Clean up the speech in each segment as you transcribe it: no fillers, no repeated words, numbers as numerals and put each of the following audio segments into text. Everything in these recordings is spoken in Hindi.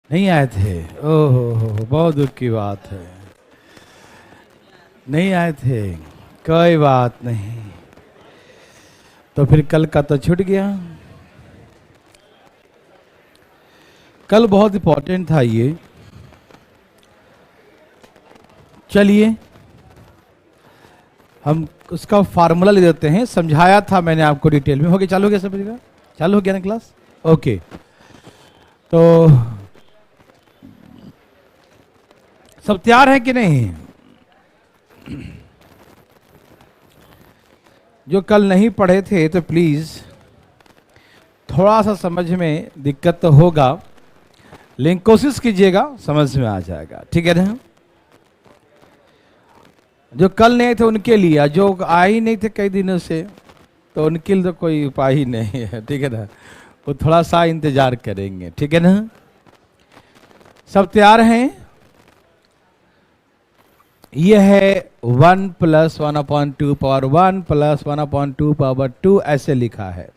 नहीं आए थे? ओहो हो, बहुत दुख की बात है, नहीं आए थे। कोई बात नहीं, तो फिर कल का तो छूट गया। कल बहुत इंपॉर्टेंट था ये। चलिए हम उसका फार्मूला ले देते हैं, समझाया था मैंने आपको डिटेल में। हो गया, चालू हो गया सब जगह, चालू हो गया ना क्लास? ओके, तो सब तैयार है कि नहीं? जो कल नहीं पढ़े थे तो प्लीज थोड़ा सा समझ में दिक्कत तो होगा, लेकिन कोशिश कीजिएगा, समझ में आ जाएगा, ठीक है ना? जो कल नहीं थे उनके लिए, जो आए ही नहीं थे कई दिनों से, तो उनके लिए तो कोई उपाय ही नहीं है, ठीक है ना? वो थोड़ा सा इंतजार करेंगे, ठीक है ना? सब तैयार हैं? यह है 1 + 1/2 पावर 1 + 1/2 पावर 2 ऐसे लिखा है।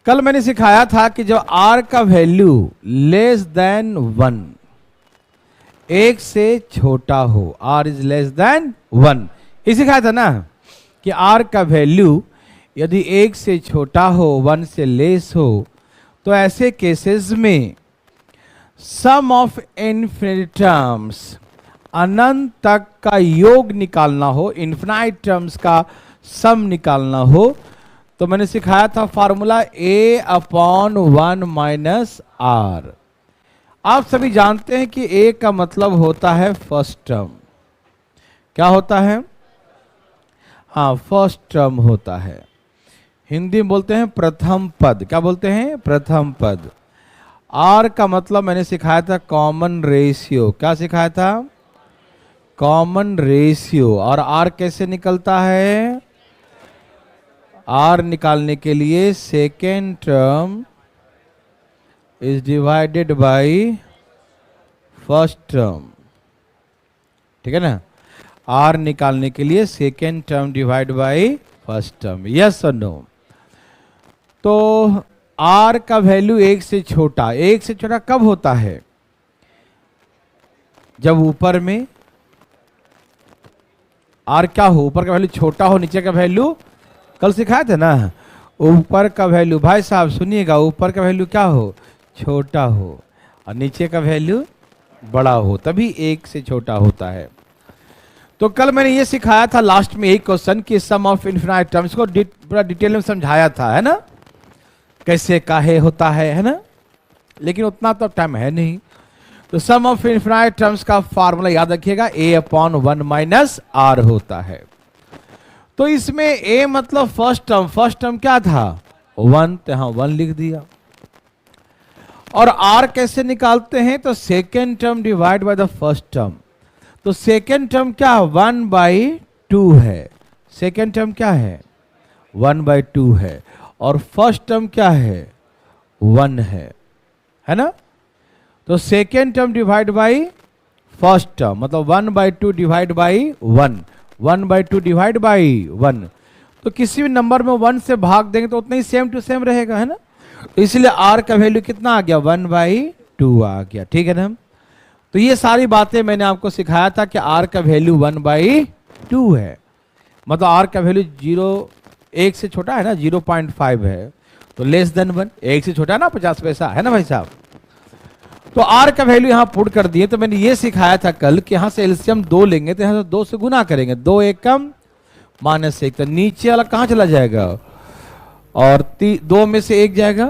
कल मैंने सिखाया था कि जब r का वैल्यू लेस देन 1, एक से छोटा हो, r इज लेस देन 1, ये सिखाया था ना कि r का वैल्यू यदि एक से छोटा हो, 1 से लेस हो, तो ऐसे केसेस में सम ऑफ इनफिनिट टर्म्स, अनंत तक का योग निकालना हो, इन्फिनाइट टर्म्स का सम निकालना हो, तो मैंने सिखाया था फार्मूला a/1 - r। आप सभी जानते हैं कि a का मतलब होता है फर्स्ट टर्म। क्या होता है? हाँ, फर्स्ट टर्म होता है। हिंदी में बोलते हैं प्रथम पद। क्या बोलते हैं? प्रथम पद। r का मतलब मैंने सिखाया था कॉमन रेशियो। क्या सिखाया था? Common ratio. और r कैसे निकलता है? r निकालने के लिए second term is divided by first term, ठीक है ना? r निकालने के लिए second term divide by first term, yes और नो? तो r का वैल्यू एक से छोटा, एक से छोटा कब होता है? जब ऊपर में r क्या हो, ऊपर का वैल्यू छोटा हो, नीचे का वैल्यू, कल सिखाया था ना, ऊपर का वैल्यू, भाई साहब सुनिएगा, ऊपर का वैल्यू क्या हो? छोटा हो, और नीचे का वैल्यू बड़ा हो, तभी एक से छोटा होता है। तो कल मैंने ये सिखाया था लास्ट में एक क्वेश्चन कि सम ऑफ इनफिनाइट टर्म्स को पूरा डिटेल में समझाया था, है ना? कैसे काहे होता है ना? लेकिन उतना तो टाइम है नहीं। तो सम ऑफ इनफिनाइट टर्म्स का फार्मूला याद रखिएगा, a/1 - r होता है। तो इसमें a मतलब फर्स्ट टर्म, फर्स्ट टर्म क्या था? 1, तो यहां 1 लिख दिया। और r कैसे निकालते हैं? तो second term divide by the first term. तो सेकेंड टर्म क्या? 1/2 है। सेकेंड टर्म क्या है? 1/2 है। और फर्स्ट टर्म क्या है? 1 है ना? तो second term divide by first term मतलब 1/2 डिवाइड बाय 1, 1/2 डिवाइड बाय 1। तो किसी भी नंबर में 1 से भाग देंगे तो उतना ही सेम टू सेम रहेगा, है ना? तो इसलिए r का वैल्यू कितना आ गया? 1/2 आ गया, ठीक है ना? तो ये सारी बातें मैंने आपको सिखाया था कि r का वैल्यू 1/2 है, मतलब r का वैल्यू 0, 1 से छोटा है ना, 0.5 है, तो लेस देन 1, 1 से छोटा ना 50 पैसा, है ना भाई साहब? तो r का वैल्यू यहां पुट कर दिए। तो मैंने ये सिखाया था कल कि यहां से एलसीएम 2 लेंगे तो यहां से 2 से गुना करेंगे, 2 एकम -1, तो नीचे वाला कहां चला जाएगा? और 2 में से 1 जाएगा,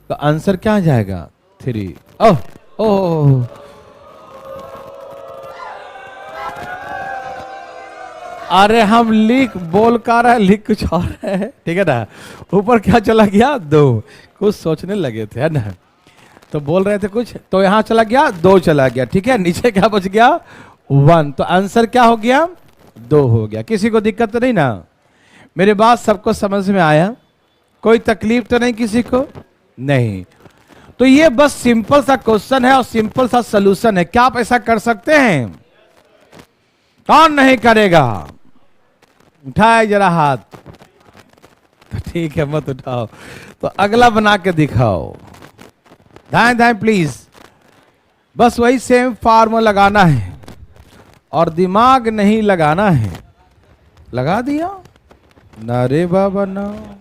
तो आंसर क्या जाएगा? 3। ओह ओह, अरे हम लिख बोल का रहा है, लिख कुछ और है, ठीक है ना? ऊपर क्या चला गया? 2। कुछ सोचने लगे थे, है ना? तो बोल रहे थे कुछ, तो यहां चला गया 2 चला गया, ठीक है? नीचे क्या बच गया? 1। तो आंसर क्या हो गया? 2 हो गया। किसी को दिक्कत तो नहीं ना? मेरे बात सबको समझ में आया? कोई तकलीफ तो नहीं किसी को? नहीं। तो ये बस सिंपल सा क्वेश्चन है और सिंपल सा सलूशन है। क्या आप ऐसा कर सकते हैं? कौन नहीं करेगा? उठाए जरा हाथ। तो ठीक है, मत उठाओ, तो अगला बना के दिखाओ। दाएं दाएं प्लीज, बस वही सेम फार्मूला लगाना है और दिमाग नहीं लगाना है। लगा दिया ना रे बाबा ना।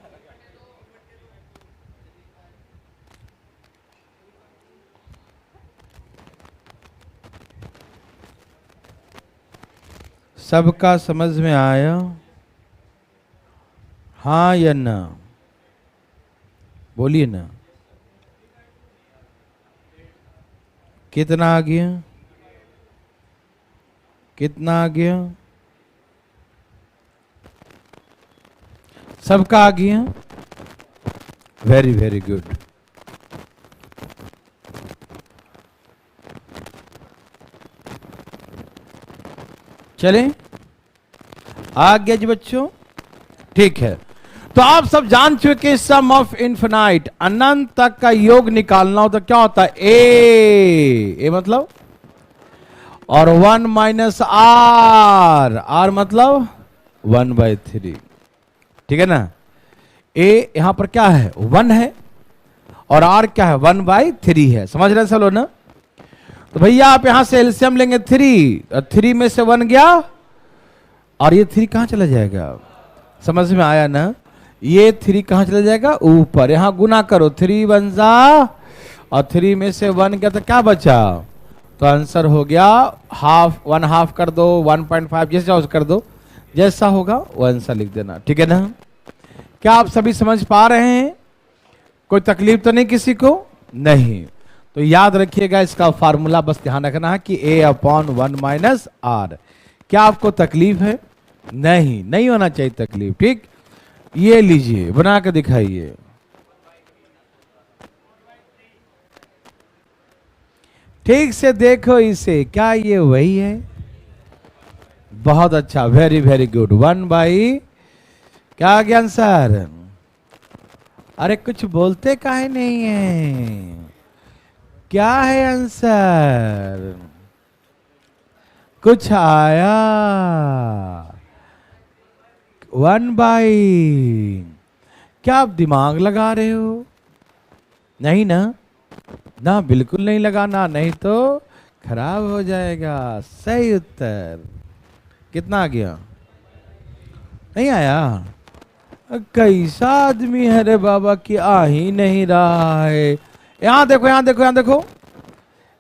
सबका समझ में आया? हाँ या ना? बोलिए ना। कितना आ गया? कितना आ गया? सबका आ गया? Very very good. चलें, आ गया जी बच्चों? ठीक है, तो आप सब जान चुके सम ऑफ इन्फिनाइट, अनंत तक का योग निकालना हो तो क्या होता है? ए मतलब और 1 माइनस आर, आर मतलब 1/3। ठीक है ना? ए यहां पर क्या है? 1 है और आर क्या है? 1/3 है। समझ रहे हैं सब लोग ना? तो भैया आप यहां से एलसीएम लेंगे 3, 3 में से 1 गया और ये 3 कहां चला जाएगा? समझ में आया ना? ये 3 कहां चला जाएगा? ऊपर। यहां गुना करो, 3 1 जा और 3 में से 1 गया तो क्या बचा? तो आंसर हो गया हाफ, 1/2 कर दो, 1.5 जैसा कर दो, जैसा होगा वो आंसर लिख देना। ठीक है ना? क्या आप सभी समझ पा रहे हैं? कोई तकलीफ तो नहीं किसी को? नहीं। तो याद रखिएगा इसका फार्मूला, बस ध्यान रखना है कि a/1 माइनस आर। क्या आपको तकलीफ है? नहीं, नहीं होना चाहिए तकलीफ। ठीक, ये लीजिए बना के दिखाइए। ठीक से देखो इसे, क्या ये वही है? बहुत अच्छा, वेरी वेरी गुड। 1/ क्या आ गया आंसर? अरे कुछ बोलते काहे नहीं है? क्या है आंसर? कुछ आया? 1/। क्या आप दिमाग लगा रहे हो? नहीं ना? ना, बिल्कुल नहीं लगाना, नहीं तो खराब हो जाएगा। सही उत्तर। कितना आ गया? नहीं आया? कैसा आदमी है रे बाबा कि आ ही नहीं रहा है। यहां देखो, यहां देखो, यहां देखो,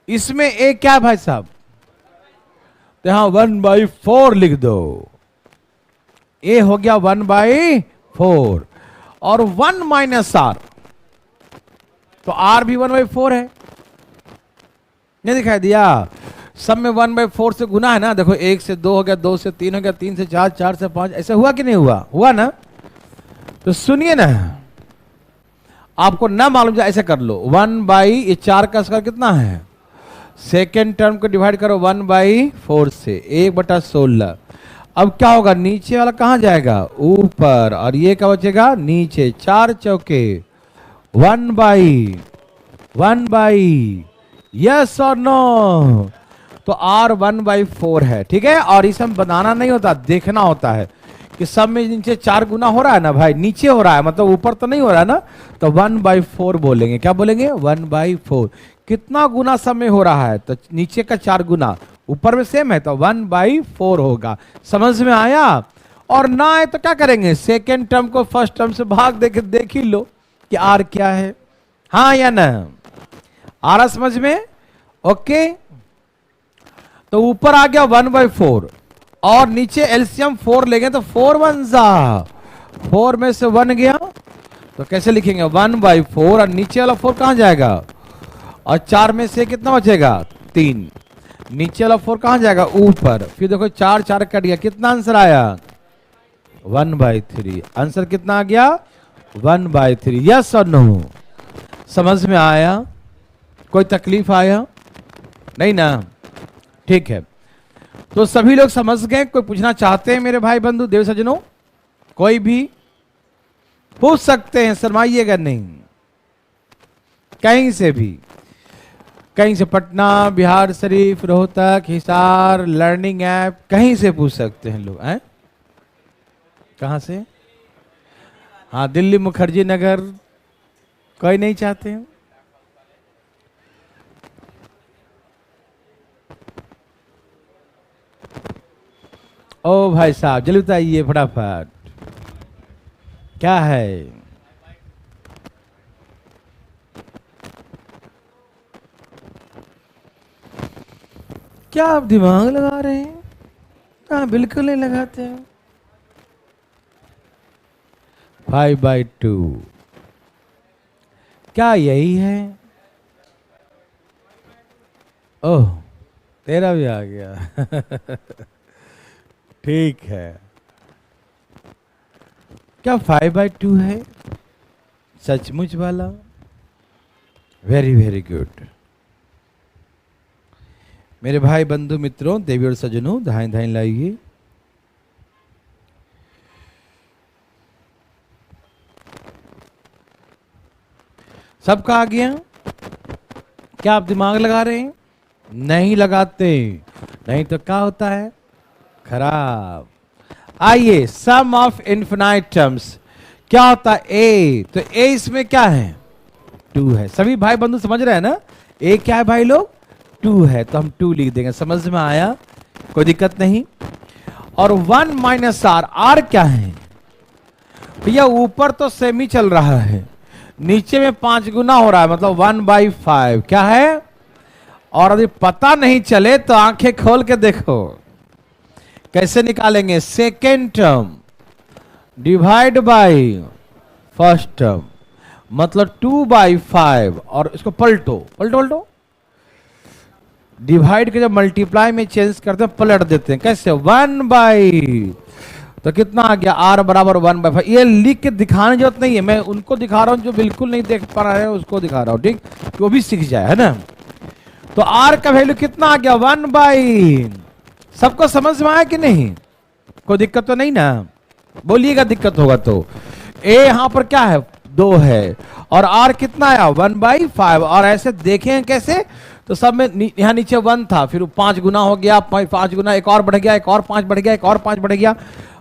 इसमें एक क्या है भाई साहब? तो यहां 1/4 लिख दो। ए हो गया 1/4 और 1 माइनस आर, तो आर भी 1/4 है। नहीं दिखाई दिया? सब में 1/4 से गुना है ना। देखो, 1 से 2 हो गया, 2 से 3 हो गया, 3 से 4, 4 से 5, ऐसा हुआ कि नहीं हुआ? हुआ ना? तो सुनिए ना, आपको ना मालूम जाए ऐसे कर लो, 1/ 4 का स्क्वायर कितना है? सेकेंड टर्म को डिवाइड करो 1/4 से, 1/16। अब क्या होगा? नीचे वाला कहां जाएगा? ऊपर, और ये क्या बचेगा? नीचे। 4 चौके 1/। यस और नो? तो आर 1/4 है। ठीक है, और इसे हम बनाना नहीं होता, देखना होता है कि सब में नीचे 4 गुना हो रहा है ना भाई? नीचे हो रहा है, मतलब ऊपर तो नहीं हो रहा है ना? तो 1/4 बोलेंगे। क्या बोलेंगे? 1/4। कितना गुना सब में हो रहा है? तो नीचे का 4 गुना, ऊपर में सेम है, तो 1/4 होगा। समझ में आया? और ना आए तो क्या करेंगे? सेकेंड टर्म को फर्स्ट टर्म से भाग देके देख ही लो कि आर क्या है। हाँ या ना? आ रहा समझ में? ओके, तो ऊपर आ गया 1/4 और नीचे एलसीएम 4 लेंगे तो 4 1 जा, 4 में से 1 गया तो कैसे लिखेंगे? 1/4 और नीचे वाला 4 कहां जाएगा? और 4 में से कितना बचेगा? 3। नीचे वाला 4 कहां जाएगा? ऊपर। फिर देखो 4 4 कट गया, कितना आंसर आया? 1/3। आंसर कितना आ गया? 1/3। यस और नो? समझ में आया? कोई तकलीफ आया? नहीं ना? ठीक है, तो सभी लोग समझ गए? कोई पूछना चाहते हैं मेरे भाई बंधु देव सज्जनों? कोई भी पूछ सकते हैं, शर्माइएगा नहीं। कहीं से भी, कहीं से, पटना, बिहार शरीफ, रोहतक, हिसार, लर्निंग ऐप, कहीं से पूछ सकते हैं लोग। हैं? कहां से? हाँ, दिल्ली मुखर्जी नगर। कोई नहीं चाहते हैं? ओ भाई साहब जल्दी बताइए फटाफट, क्या है? क्या आप दिमाग लगा रहे हैं? हाँ बिल्कुल नहीं लगाते हैं। 5/2 क्या यही है? ओह तेरा भी आ गया। ठीक है, क्या 5/2 है सचमुच वाला? Very very good. मेरे भाई बंधु मित्रों, देवी और सज्जनों, धाएं धाएं लाइए। सबका आ गया? क्या आप दिमाग लगा रहे हैं? नहीं लगाते, नहीं तो क्या होता है? खराब। आइए, सम ऑफ इनफिनाइट टर्म्स क्या होता है? ए, तो ए इसमें क्या है? 2 है। सभी भाई बंधु समझ रहे हैं ना? ए क्या है भाई लोग? 2 है, तो हम 2 लिख देंगे। समझ में आया? कोई दिक्कत नहीं। और 1 माइनस आर, आर क्या है भैया? ऊपर तो सेमी चल रहा है, नीचे में 5 गुना हो रहा है, मतलब 1/5 क्या है? और यदि पता नहीं चले तो आंखें खोल के देखो, कैसे निकालेंगे? Second term divide by first term, मतलब 2/5, और इसको पलटो पलटो पलटो, डिवाइड के जब मल्टीप्लाई में चेंज करते हैं पलट देते हैं, कैसे? 1/, तो कितना आ गया? r बराबर 1/5। ये लिख के दिखाने की जरूरत नहीं है, मैं उनको दिखा रहा हूं जो बिल्कुल नहीं देख पा रहे हैं, उसको दिखा रहा हूं, ठीक? वो भी सीख जाए, है ना? तो r का वैल्यू कितना आ गया? 1/, सबको समझ में आया कि नहीं? कोई दिक्कत तो नहीं ना? बोलिएगा दिक्कत होगा तो। a यहां पर क्या है? 2 है, और r कितना आया? 1/5। और ऐसे देखें कैसे, तो सब में यहां नीचे 1 था, फिर 5 गुना हो गया, 5 गुना, एक और बढ़ गया, एक और 5 बढ़ गया, एक और 5 बढ़ गया,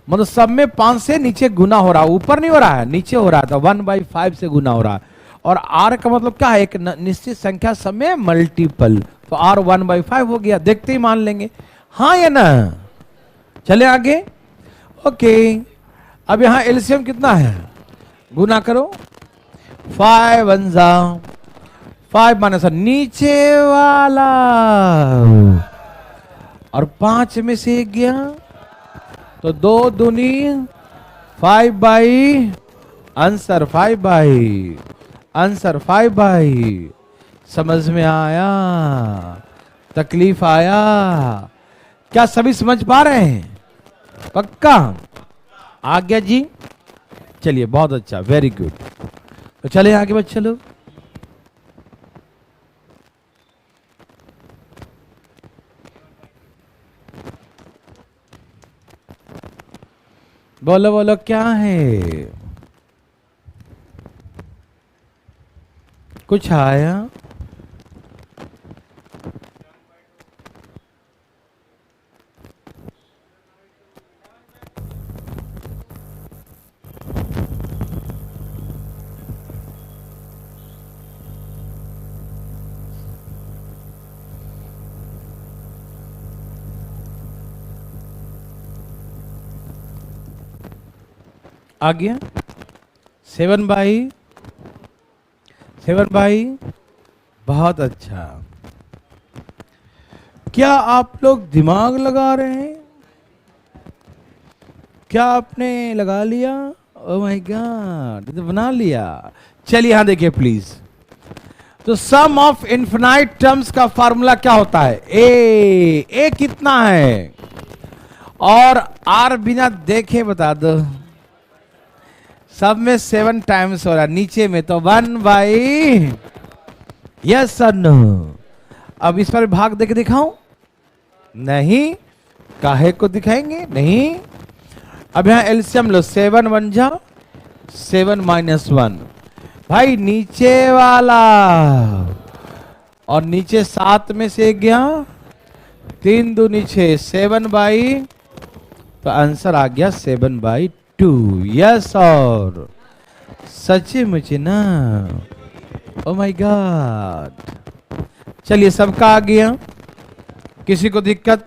मतलब सब में 5 से नीचे गुना हो रहा है, ऊपर नहीं हो रहा है, नीचे हो रहा था। 1/5 से गुना हो रहा है। और r का मतलब क्या है? एक निश्चित संख्या सब में मल्टीपल, तो r 1/5 हो गया। देखते ही मान लेंगे, हाँ या ना? चले आगे। ओके, अब यहां एलसीएम कितना है? गुना करो, 5 1 5 माइनस नीचे वाला, और 5 में से 1 गया, तो 2 दूनी 5/, आंसर 5/, आंसर 5/। समझ में आया? तकलीफ आया? क्या सभी समझ पा रहे हैं? पक्का आ गया जी? चलिए बहुत अच्छा, वेरी गुड। तो चले आगे बच्चे लोग। बोलो बोलो क्या है? कुछ आया? आ गया? 7/, बहुत अच्छा। क्या आप लोग दिमाग लगा रहे हैं? क्या आपने लगा लिया? ओह माय गॉड, तो बना लिया। चलिए यहां देखिए प्लीज। तो सम ऑफ इनफिनाइट टर्म्स का फार्मूला क्या होता है? ए कितना है? और आर बिना देखे बता दो। सब में 7 टाइम्स हो रहा है, नीचे में तो 1/, यस और नो? अब इस पर भाग देके दिखाऊं? नहीं। काहे को दिखाएंगे? नहीं। अब यहां एलसीएम लो, 7 1 जा 7 माइनस 1, भाई नीचे वाला, और नीचे 7 में से 1 गया, 3 दूनी 6, 7/, तो आंसर आ गया 7/2। यस और सच्ची मुझे ना? Oh my God. चलिए सबका आ गया, किसी को दिक्कत?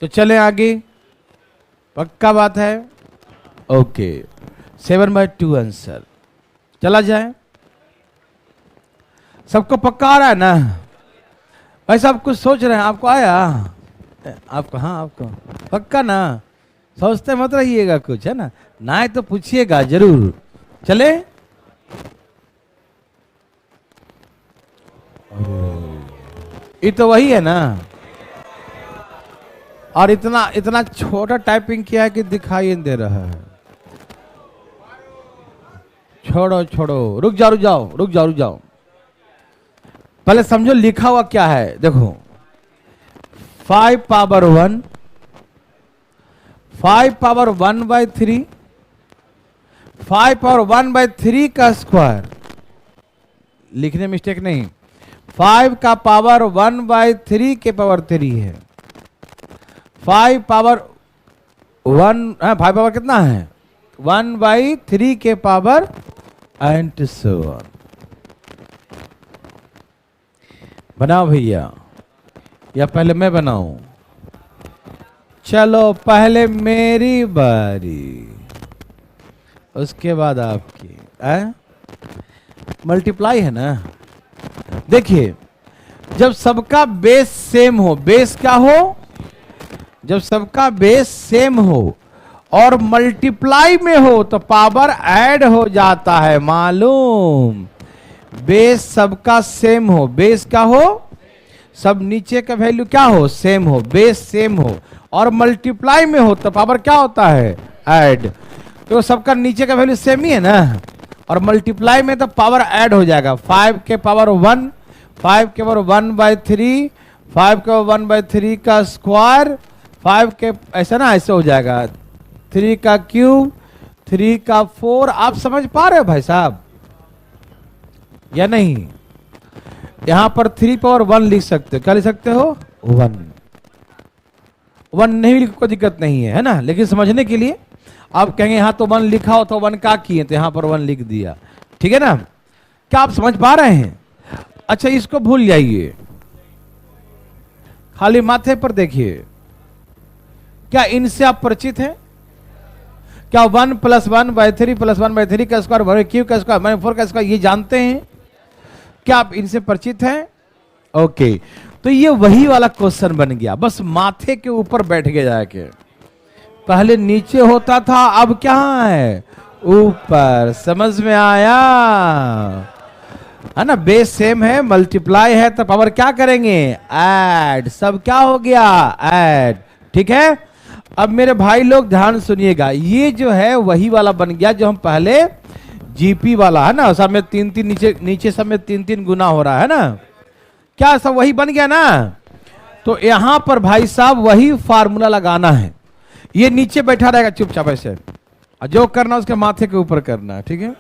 तो चले आगे। पक्का बात है? Okay, 7/2 answer. चला जाए, सबको पक्का आ रहा है ना? ऐसा आप कुछ सोच रहे हैं, आपको आया? आपको, हाँ आपको पक्का ना? सोचते मत रहिएगा कुछ, है ना? ना है तो पूछिएगा जरूर। चले, ये तो वही है ना। और इतना इतना छोटा टाइपिंग किया है कि दिखाई नहीं दे रहा है। छोड़ो छोड़ो, रुक जाओ रुक जाओ रुक जाओ रुक जाओ, पहले समझो लिखा हुआ क्या है। देखो 5 पावर 1, 5 पावर 1/3, 5 पावर 1/3 का स्क्वायर, लिखने मिस्टेक नहीं, 5 का पावर 1/3 के पावर 3 है। 5 पावर 1, 5 पावर कितना है? 1/3 के पावर एंड सो ऑन। बनाओ भैया, या पहले मैं बनाऊं? चलो पहले मेरी बारी, उसके बाद आपकी। मल्टीप्लाई है ना? देखिए, जब सबका बेस सेम हो, बेस क्या हो? जब सबका बेस सेम हो और मल्टीप्लाई में हो तो पावर ऐड हो जाता है, मालूम? बेस सबका सेम हो, बेस क्या हो? सब नीचे का वैल्यू क्या हो? सेम हो, बेस सेम हो, और मल्टीप्लाई में हो तो पावर क्या होता है? ऐड। तो सबका नीचे का वैल्यू सेम ही है ना, और मल्टीप्लाई में तो पावर ऐड हो जाएगा। 5 के पावर 1, 5 के पावर 1/3, 5 के 1/3 का स्क्वायर, 5 के ऐसा ना, ऐसे हो जाएगा, 3 का क्यूब, 3 का 4। आप समझ पा रहे हो भाई साहब या नहीं? यहां पर 3 पावर 1 लिख सकते हो। क्या लिख सकते हो? 1। 1 नहीं लिख, कोई दिक्कत नहीं है, है ना? लेकिन समझने के लिए आप कहेंगे यहां तो 1 लिखा हो तो 1 का किए, तो यहां पर 1 लिख दिया, ठीक है ना? क्या आप समझ पा रहे हैं? अच्छा, इसको भूल जाइए, खाली माथे पर देखिए। क्या इनसे आप परिचित हैं? क्या 1 + 1/3 + 1/3 का स्क्वायर, क्यूब का स्क्वायर, 4 का स्क्वायर, ये जानते हैं? क्या आप इनसे परिचित हैं? ओके, तो ये वही वाला क्वेश्चन बन गया, बस माथे के ऊपर बैठ गया जाके। पहले नीचे होता था, अब क्या है? ऊपर। समझ में आया? है ना? बेस सेम है, मल्टीप्लाई है तो पावर क्या करेंगे? ऐड। सब क्या हो गया? ऐड। ठीक है, अब मेरे भाई लोग ध्यान सुनिएगा, ये जो है वही वाला बन गया जो हम पहले जीपी वाला, है ना? सब में 3-3 नीचे सब में 3-3 गुना हो रहा है ना? क्या सब वही बन गया ना? तो यहां पर भाई साहब वही फार्मूला लगाना है। ये नीचे बैठा रहेगा चुपचाप ऐसे, जो करना उसके माथे के ऊपर करना, ठीक है?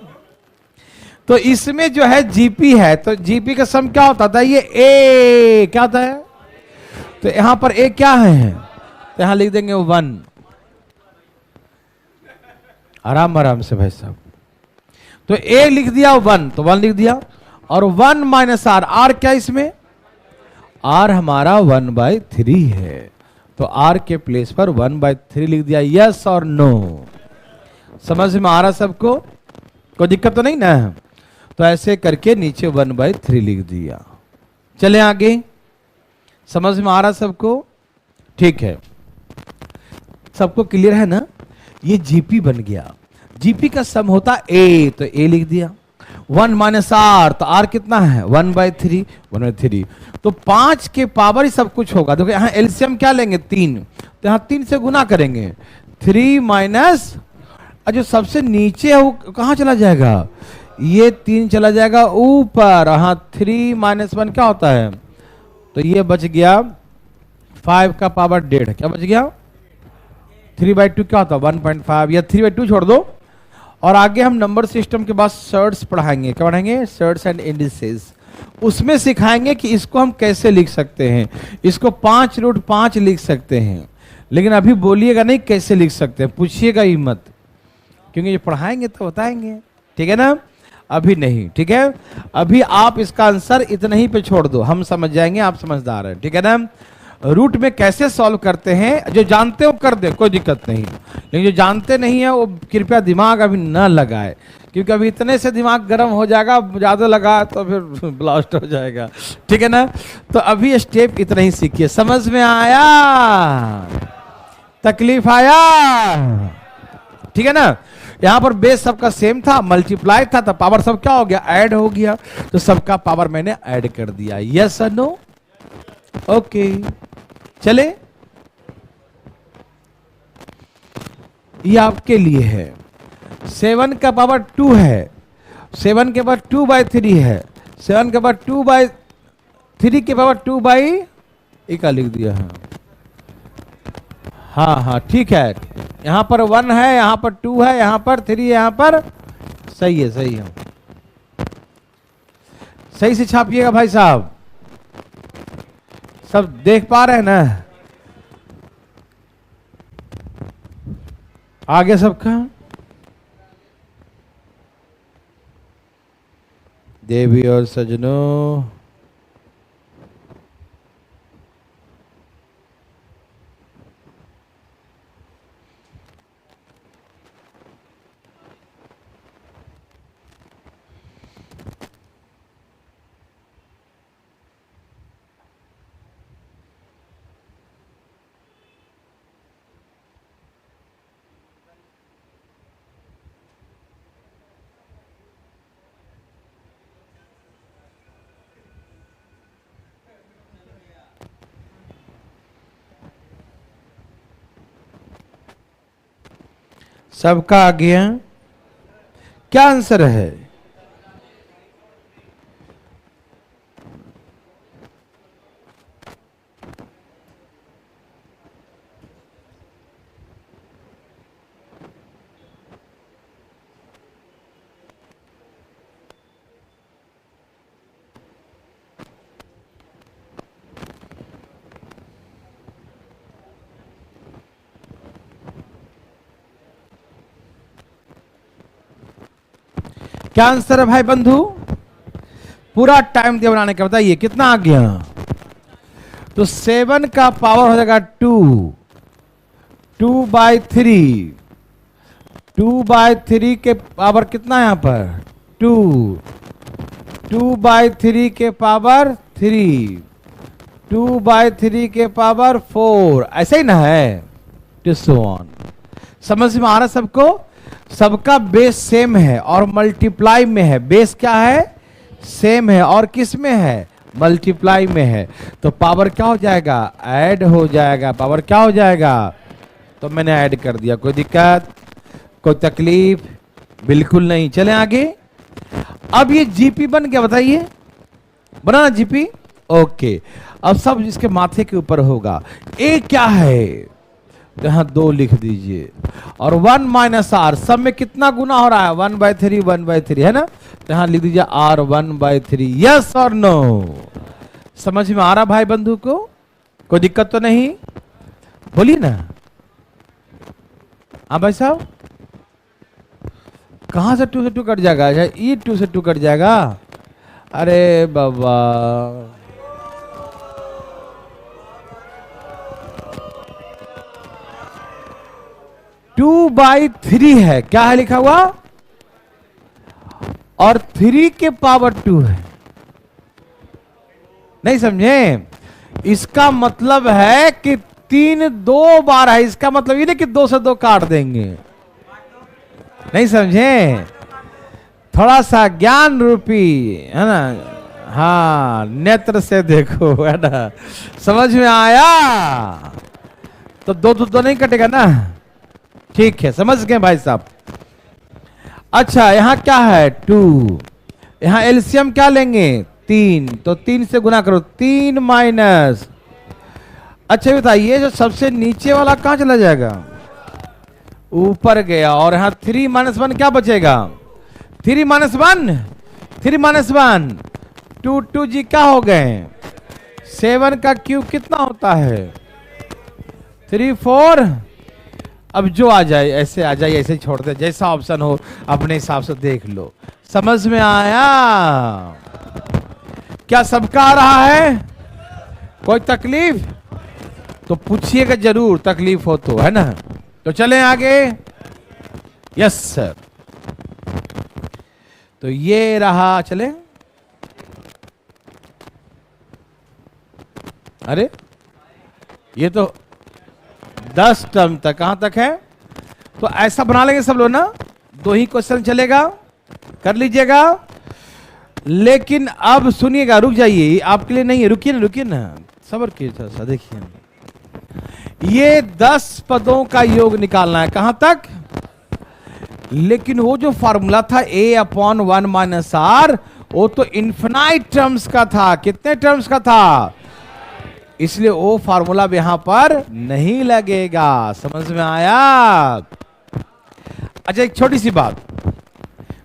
तो इसमें जो है जीपी है, तो जीपी का सम क्या होता था? ये ए क्या होता है? तो यहां पर ए क्या है? तो यहां लिख देंगे 1। आराम आराम से भाई साहब। तो ए लिख दिया 1, तो 1 लिख दिया, और 1 - आर। आर क्या इसमें? आर हमारा 1/3 है, तो आर के प्लेस पर 1/3 लिख दिया। यस और नो? समझ में आ रहा सबको? कोई दिक्कत तो नहीं ना? तो ऐसे करके नीचे 1/3 लिख दिया। चले आगे, समझ में आ रहा सबको? ठीक है, सबको क्लियर है ना? ये जीपी बन गया। जीपी का सम होता ए, तो ए लिख दिया। 1 - आर, तो आर कितना है? 1/3, 1/3। तो 5 के पावर ही सब कुछ होगा। देखो यहाँ एलसीएम क्या लेंगे? 3, तो यहाँ 3 से गुना करेंगे। 3 माइनस, जो सबसे नीचे है वो कहाँ चला जाएगा? ये 3 चला जाएगा ऊपर। हाँ, 3 - 1 क्या होता है? तो ये बच गया 5 का पावर 1.5। क्या बच गया? 3/2 क्या होता है? 1.5, या 3/2 छोड़ दो। और आगे हम नंबर सिस्टम के बाद सर्ट्स पढ़ाएंगे। क्या पढ़ाएंगे? Shirts and indices. उसमें सिखाएंगे कि इसको हम कैसे लिख सकते हैं। इसको 5√5 लिख सकते हैं, लेकिन अभी बोलिएगा नहीं कैसे लिख सकते हैं, पूछिएगा ही मत, क्योंकि ये पढ़ाएंगे तो बताएंगे, ठीक है ना? अभी नहीं, ठीक है? अभी आप इसका आंसर इतना ही पे छोड़ दो, हम समझ जाएंगे, आप समझदार हैं, ठीक है ना? रूट में कैसे सॉल्व करते हैं, जो जानते हो कर दे, कोई दिक्कत नहीं, लेकिन जो जानते नहीं है वो कृपया दिमाग अभी न लगाए, क्योंकि अभी इतने से दिमाग गर्म हो जाएगा, ज़्यादा लगा तो फिर ब्लास्ट हो जाएगा, ठीक है ना। तो अभी स्टेप इतना ही सीखिए, समझ में आया, तकलीफ आया, ठीक है ना। यहां पर बेस सबका सेम था, मल्टीप्लाई था, तो पावर सब क्या हो गया, ऐड हो गया, तो सबका पावर मैंने ऐड कर दिया, यस और नो, ओके। चले, ये आपके लिए है, 7 का पावर 2 है, 7 के पावर 2/3 है, 7 के पावर 2/3 के पावर 2/, का लिख दिया है, हाँ हाँ ठीक है, यहां पर 1 है, यहां पर 2 है, यहां पर 3 है, यहां पर, सही है, सही है, सही से छापिएगा भाई साहब, सब देख पा रहे हैं ना, आगे सबका। देवी और सजनों, सबका आ गया, क्या आंसर है, क्या आंसर है भाई बंधु, पूरा टाइम दिया बनाने का, बताइए कितना आ गया। तो 7 का पावर हो जाएगा 2, 2/3, 2/3 के पावर कितना है यहां पर 2, 2/3 के पावर 3, 2/3 के पावर 4, ऐसे ही ना है, टू सो ऑन। समझ में आ रहा सबको, सबका बेस सेम है और मल्टीप्लाई में है, बेस क्या है, सेम है, और किस में है, मल्टीप्लाई में है, तो पावर क्या हो जाएगा, ऐड हो जाएगा, पावर क्या हो जाएगा, तो मैंने ऐड कर दिया, कोई दिक्कत, कोई तकलीफ, बिल्कुल नहीं। चलें आगे, अब ये जीपी बन गया, बताइए बना ना जीपी, ओके। अब सब इसके माथे के ऊपर होगा, ए क्या है, तो यहां 2 लिख दीजिए, और 1 - r, सब में कितना गुना हो रहा है, 1/3, 1/3 है ना, तो यहां लिख दीजिए r 1/3, यस और नो, समझ में आ रहा भाई बंधु को, कोई दिक्कत तो नहीं, बोलिए ना, हाँ भाई साहब, कहां से 2 से 2 कट जाएगा, ये 2 से 2 कट जाएगा, अरे बाबा, टू बाई 3 है, क्या है लिखा हुआ, और 3 के पावर 2 है, नहीं समझे, इसका मतलब है कि 3 2 बार है, इसका मतलब ये नहीं कि 2 से 2 काट देंगे, नहीं समझे, थोड़ा सा ज्ञान रूपी है ना, हाँ नेत्र से देखो, है ना, समझ में आया, तो 2 नहीं कटेगा ना, ठीक है, समझ गए भाई साहब। अच्छा यहां क्या है 2, यहां एलसीएम क्या लेंगे 3, तो 3 से गुना करो, 3 माइनस, अच्छा बताइए जो सबसे नीचे वाला कहां चला जाएगा, ऊपर गया, और यहां 3 - 1 क्या बचेगा, 3 - 1, 3 - 1, 2 2 जी क्या हो गए, 7 का क्यूब कितना होता है 3 4, अब जो आ जाए ऐसे आ जाए, ऐसे छोड़ दे, जैसा ऑप्शन हो अपने हिसाब से देख लो, समझ में आया, क्या सबका आ रहा है, कोई तकलीफ, तो पूछिएगा जरूर, तकलीफ हो तो, है ना। तो चलें आगे। Yes sir. तो ये रहा, चलें। अरे ये तो 10 टर्म तक, कहां तक है? तो ऐसा बना लेंगे सब लोग ना, 2 ही क्वेश्चन चलेगा, कर लीजिएगा। लेकिन अब सुनिएगा, रुक जाइए, आपके लिए नहीं है, रुकिए ना, सब्र कीजिए सा। देखिए ये 10 पदों का योग निकालना है, कहां तक? लेकिन वो जो फॉर्मूला था a/1 - r, वो तो इन्फिनाइट टर्म्स का था। कितने टर्म्स का था? इसलिए वो फार्मूला यहां पर नहीं लगेगा। समझ में आया? अच्छा एक छोटी सी बात,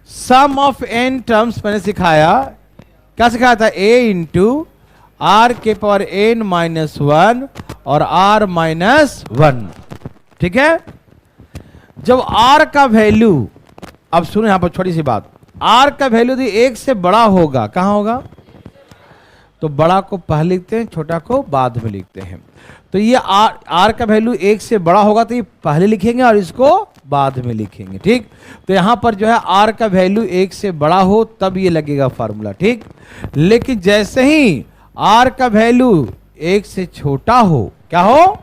सम ऑफ n टर्म्स मैंने सिखाया। क्या सिखाया था? a इंटू r के पावर n - 1 और r - 1। ठीक है। जब r का वैल्यू, अब सुनो यहां पर छोटी सी बात, r का वैल्यू यदि 1 से बड़ा होगा, कहां होगा? तो बड़ा को पहले लिखते हैं, छोटा को बाद में लिखते हैं। तो ये r का वैल्यू 1 से बड़ा होगा तो ये पहले लिखेंगे और इसको बाद में लिखेंगे। ठीक। तो यहां पर जो है r का वैल्यू 1 से बड़ा हो तब ये लगेगा फार्मूला। ठीक। लेकिन जैसे ही r का वैल्यू 1 से छोटा हो, क्या हो,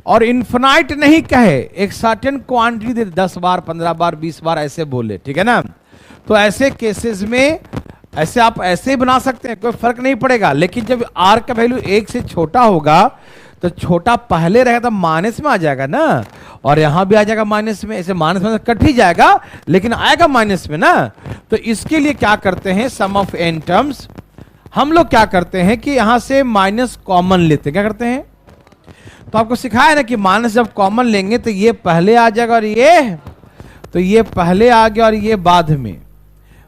और इन्फिनाइट नहीं कहे, एक सर्टेन क्वांटिटी दे, 10 बार 15 बार 20 बार ऐसे बोले, ठीक है ना। तो ऐसे केसेस में ऐसे आप ऐसे ही बना सकते हैं, कोई फर्क नहीं पड़ेगा। लेकिन जब r का वैल्यू 1 से छोटा होगा तो छोटा पहले रहेगा तो माइनस में आ जाएगा ना, और यहां भी आ जाएगा माइनस में। ऐसे माइनस में कट ही जाएगा लेकिन आएगा माइनस में ना। तो इसके लिए क्या करते हैं, सम ऑफ n टर्म्स, हम लोग क्या करते हैं कि यहां से माइनस कॉमन लेते हैं। क्या करते हैं? तो आपको सिखाया ना कि माइनस जब कॉमन लेंगे तो ये पहले आ जाएगा और ये, तो ये पहले आ गया और ये बाद में।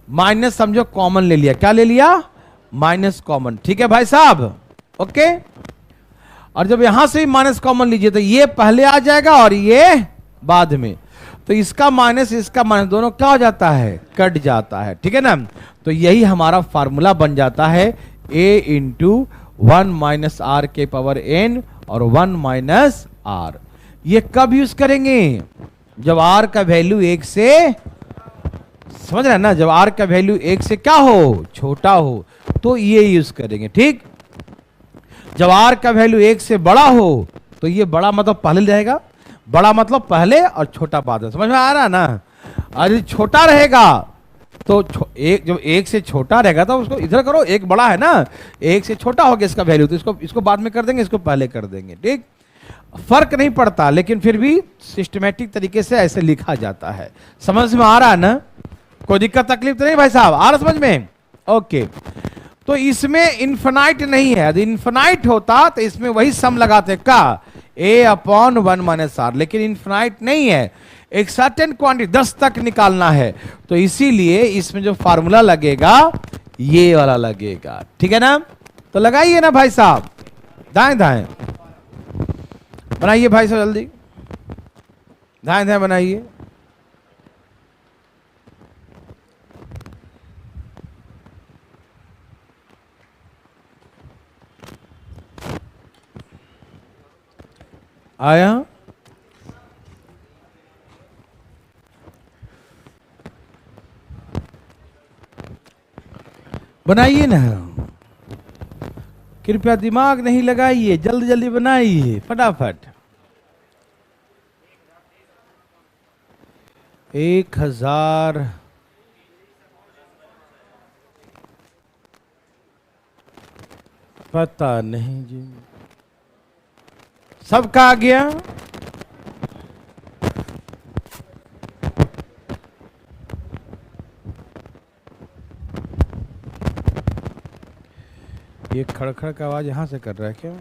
माइनस समझो कॉमन ले लिया, क्या ले लिया? Minus common. ठीक है भाई साहब, ओके। और जब यहां से माइनस कॉमन लीजिए तो ये पहले आ जाएगा और ये बाद में। तो इसका माइनस इसका माइनस दोनों क्या हो जाता है? कट जाता है। ठीक है ना। तो यही हमारा फार्मूला बन जाता है a इंटू 1 - r के पावर n और 1 - r। ये कब यूज करेंगे? जब r का वैल्यू 1 से, समझ रहे हैं ना, जब r का वैल्यू 1 से क्या हो? छोटा हो, तो ये यूज करेंगे। ठीक। जब r का वैल्यू 1 से बड़ा हो तो ये बड़ा मतलब पहले रहेगा, बड़ा मतलब पहले और छोटा बाद में। समझ में आ रहा है ना। और छोटा रहेगा तो एक, जब 1 से छोटा रहेगा तो उसको इधर करो, एक बड़ा है ना, 1 से छोटा हो गया इसका वैल्यू, तो इसको बाद में कर देंगे, इसको पहले कर देंगे। ठीक। फर्क नहीं पड़ता, लेकिन फिर भी सिस्टमैटिक तरीके से ऐसे लिखा जाता है। समझ में आ रहा है ना? कोई दिक्कत तकलीफ तो नहीं भाई साहब? आ रहा समझ में? ओके। तो इसमें इन्फिनाइट नहीं है, यदि इन्फिनाइट होता तो इसमें वही सम लगाते का a/1 - r, लेकिन इन्फिनाइट नहीं है, एक सर्टेन क्वांटिटी 10 तक निकालना है। तो इसीलिए इसमें जो फार्मूला लगेगा ये वाला लगेगा। ठीक है ना। तो लगाइए ना भाई साहब, दाएं दाएं बनाइए भाई साहब, जल्दी दाएं दाएं बनाइए। आया? बनाइए ना, कृपया दिमाग नहीं लगाइए, जल्दी जल्दी बनाइए फटाफट। 1000 पता नहीं जी, सबका आ गया? ये खड़खड़ का आवाज यहां से कर रहा है क्या?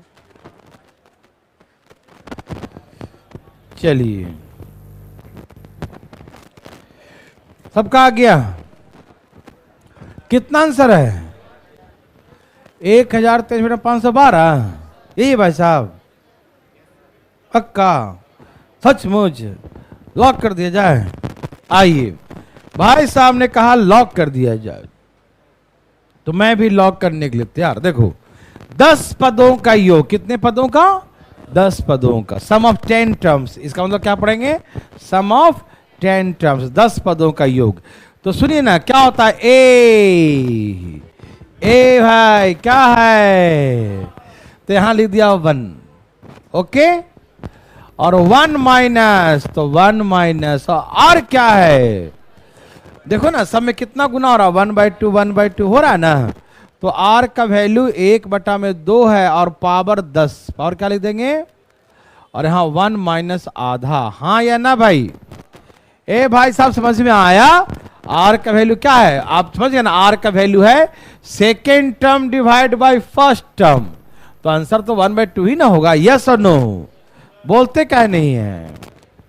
चलिए, सबका आ गया? कितना आंसर है? 1023,512। यही भाई साहब? पक्का? सचमुच? लॉक कर दिया जाए? आइए, भाई साहब ने कहा लॉक कर दिया जाए, तो मैं भी लॉक करने के लिए तैयार। देखो 10 पदों का योग। कितने पदों का? 10 पदों का। सम ऑफ 10 टर्म्स, इसका मतलब क्या पढ़ेंगे? सम ऑफ 10 टर्म्स, 10 पदों का योग। तो सुनिए ना क्या होता है। ए भाई क्या है? तो यहां लिख दिया 1, ओके। और 1 माइनस, तो 1 माइनस और क्या है? देखो ना सब में कितना गुना हो रहा है, 1/2 1/2 हो रहा है ना। तो r का वैल्यू 1/2 है और पावर 10। पावर क्या लिख देंगे? और यहाँ 1 माइनस आधा। हाँ या ना भाई? ए भाई साहब समझ में आया? r का वैल्यू क्या है आप समझ गए ना? r का वैल्यू है second term divide by first term. तो आंसर तो 1/2 ही ना होगा। यस और नो? बोलते क्या नहीं है?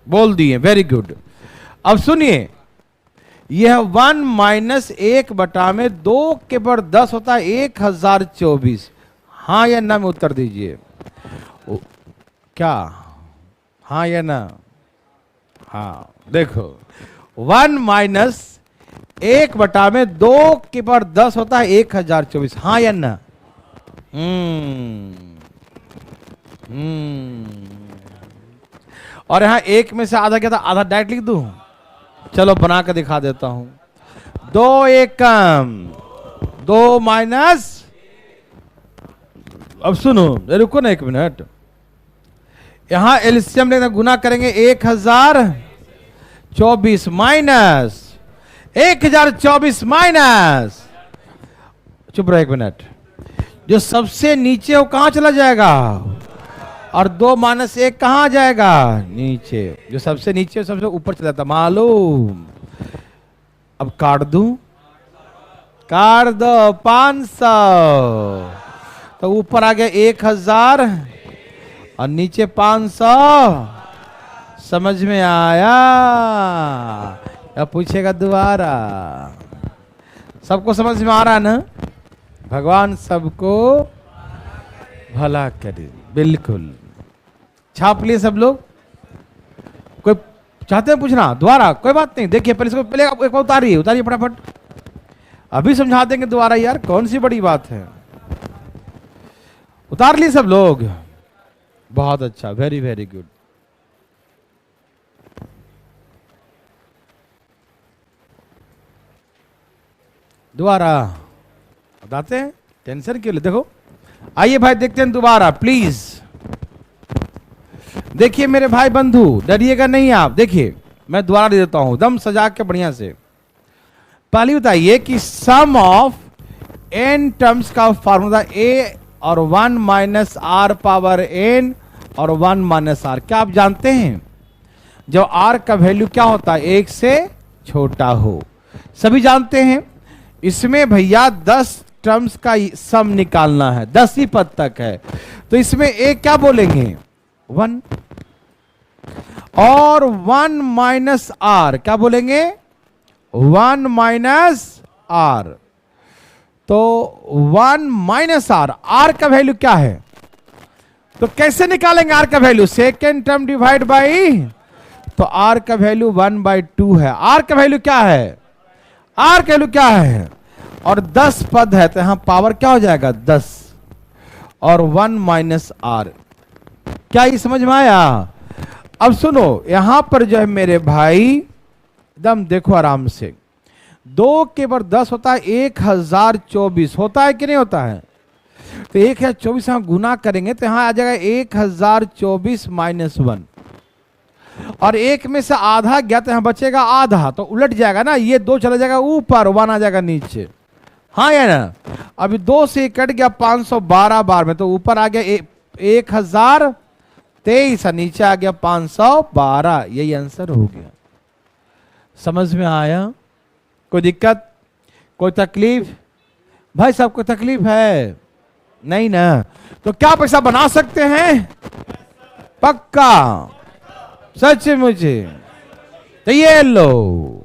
बोल दिए, वेरी गुड। अब सुनिए, यह 1 माइनस 1/2 के पर 10 होता है 1024। हाँ या ना में उत्तर दीजिए। क्या हाँ या ना? हाँ देखो, 1 माइनस 1/2 के पर 10 होता है 1024। हाँ या ना? और यहां 1 में से आधा क्या था? आधा डायरेक्ट लिख दूं? चलो बना कर दिखा देता हूं। 2 1 कम, 2 माइनस। अब सुनो, रुको ना 1 मिनट। यहां एलसीएम लेना, गुना करेंगे 1024 माइनस 1024 माइनस, चुप रहो 1 मिनट। जो सबसे नीचे वो कहां चला जाएगा? और 2 माइनस 1 कहां जाएगा? नीचे। जो सबसे नीचे सबसे ऊपर चला जाता, मालूम। अब काट दूं? काट दो। 500 तो ऊपर आ गया 1000 और नीचे 500। समझ में आया? अब पूछेगा दोबारा। सबको समझ में आ रहा ना? भगवान सबको भला करे। बिल्कुल छाप लिए सब लोग। कोई चाहते हैं पूछना दोबारा? कोई बात नहीं, देखिए पहले इसको पहले एक बार उतारिए, उतारिए फटाफट। अभी समझा देंगे दोबारा यार, कौन सी बड़ी बात है। उतार लिए सब लोग? बहुत अच्छा, वेरी वेरी गुड। दोबारा बताते हैं, टेंशन क्यों ले। देखो आइए भाई देखते हैं दोबारा प्लीज। देखिए मेरे भाई बंधु, डरिएगा नहीं आप। देखिए मैं दोबारा दे देता हूं एकदम सजा के बढ़िया से। पहले बताइए कि सम ऑफ n टर्म्स का फार्मूला a और 1 माइनस आर पावर n और 1 माइनस आर। क्या आप जानते हैं जब r का वैल्यू क्या होता है? 1 से छोटा हो। सभी जानते हैं। इसमें भैया 10 टर्म्स का सम निकालना है, 10 ही पद तक है। तो इसमें एक क्या बोलेंगे? 1 और 1 माइनस आर क्या बोलेंगे? 1 माइनस आर। तो 1 माइनस आर, आर का वैल्यू क्या है? तो कैसे निकालेंगे आर का value? Second term divide by, तो आर का वैल्यू 1/2 है। आर का वैल्यू क्या है? आर का वैल्यू क्या है? और 10 पद है तो यहां पावर क्या हो जाएगा? 10 और 1 माइनस आर। क्या ये समझ में आया? अब सुनो, यहां पर जो है मेरे भाई एकदम देखो आराम से, 2 के पर 10 होता है 1024 होता है कि नहीं होता है? तो 1024 यहां गुना करेंगे तो यहां आ जाएगा 1024 माइनस 1। और 1 में से आधा गया तो यहां बचेगा आधा, तो उलट जाएगा ना, ये 2 चला जाएगा ऊपर, 1 आ जाएगा नीचे। हाँ या ना? अभी 2 से कट गया 512 बार में, तो ऊपर आ गया 1023 और नीचे आ गया 512। यही आंसर हो गया। समझ में आया? कोई दिक्कत, कोई तकलीफ? भाई साहब कोई तकलीफ है? नहीं ना? तो क्या पैसा बना सकते हैं? पक्का? सच मुझे? तो ये लो,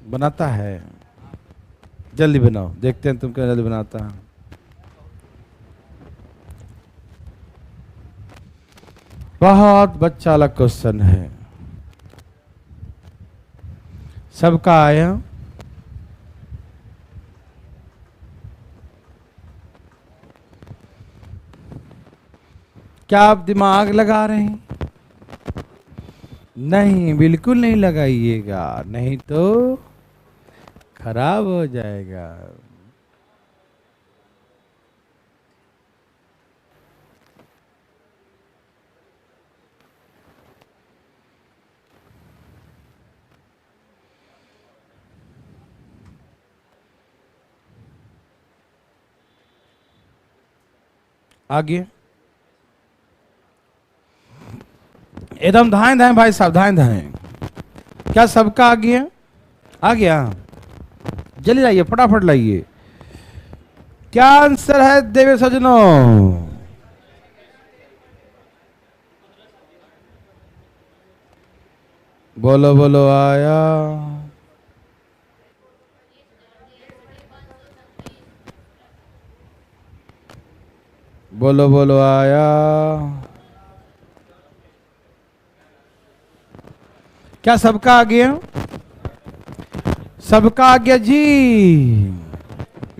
बनाता है। जल्दी बनाओ, देखते हैं तुम क्या जल्दी बनाता है। बहुत बच्चा वाला क्वेश्चन है। सबका आया। क्या आप दिमाग लगा रहे हैं? नहीं, बिल्कुल नहीं लगाइएगा, नहीं तो खराब हो जाएगा। आगे एकदम धाएं धाएं भाई साहब, धाएं धाएं। क्या सबका आ गया? आ गया, जल्दी लाइए, फटाफट लाइए। क्या आंसर है देवे सजनों? बोलो बोलो, आया। बोलो बोलो, आया। क्या सबका आ गया? सबका आ गया जी।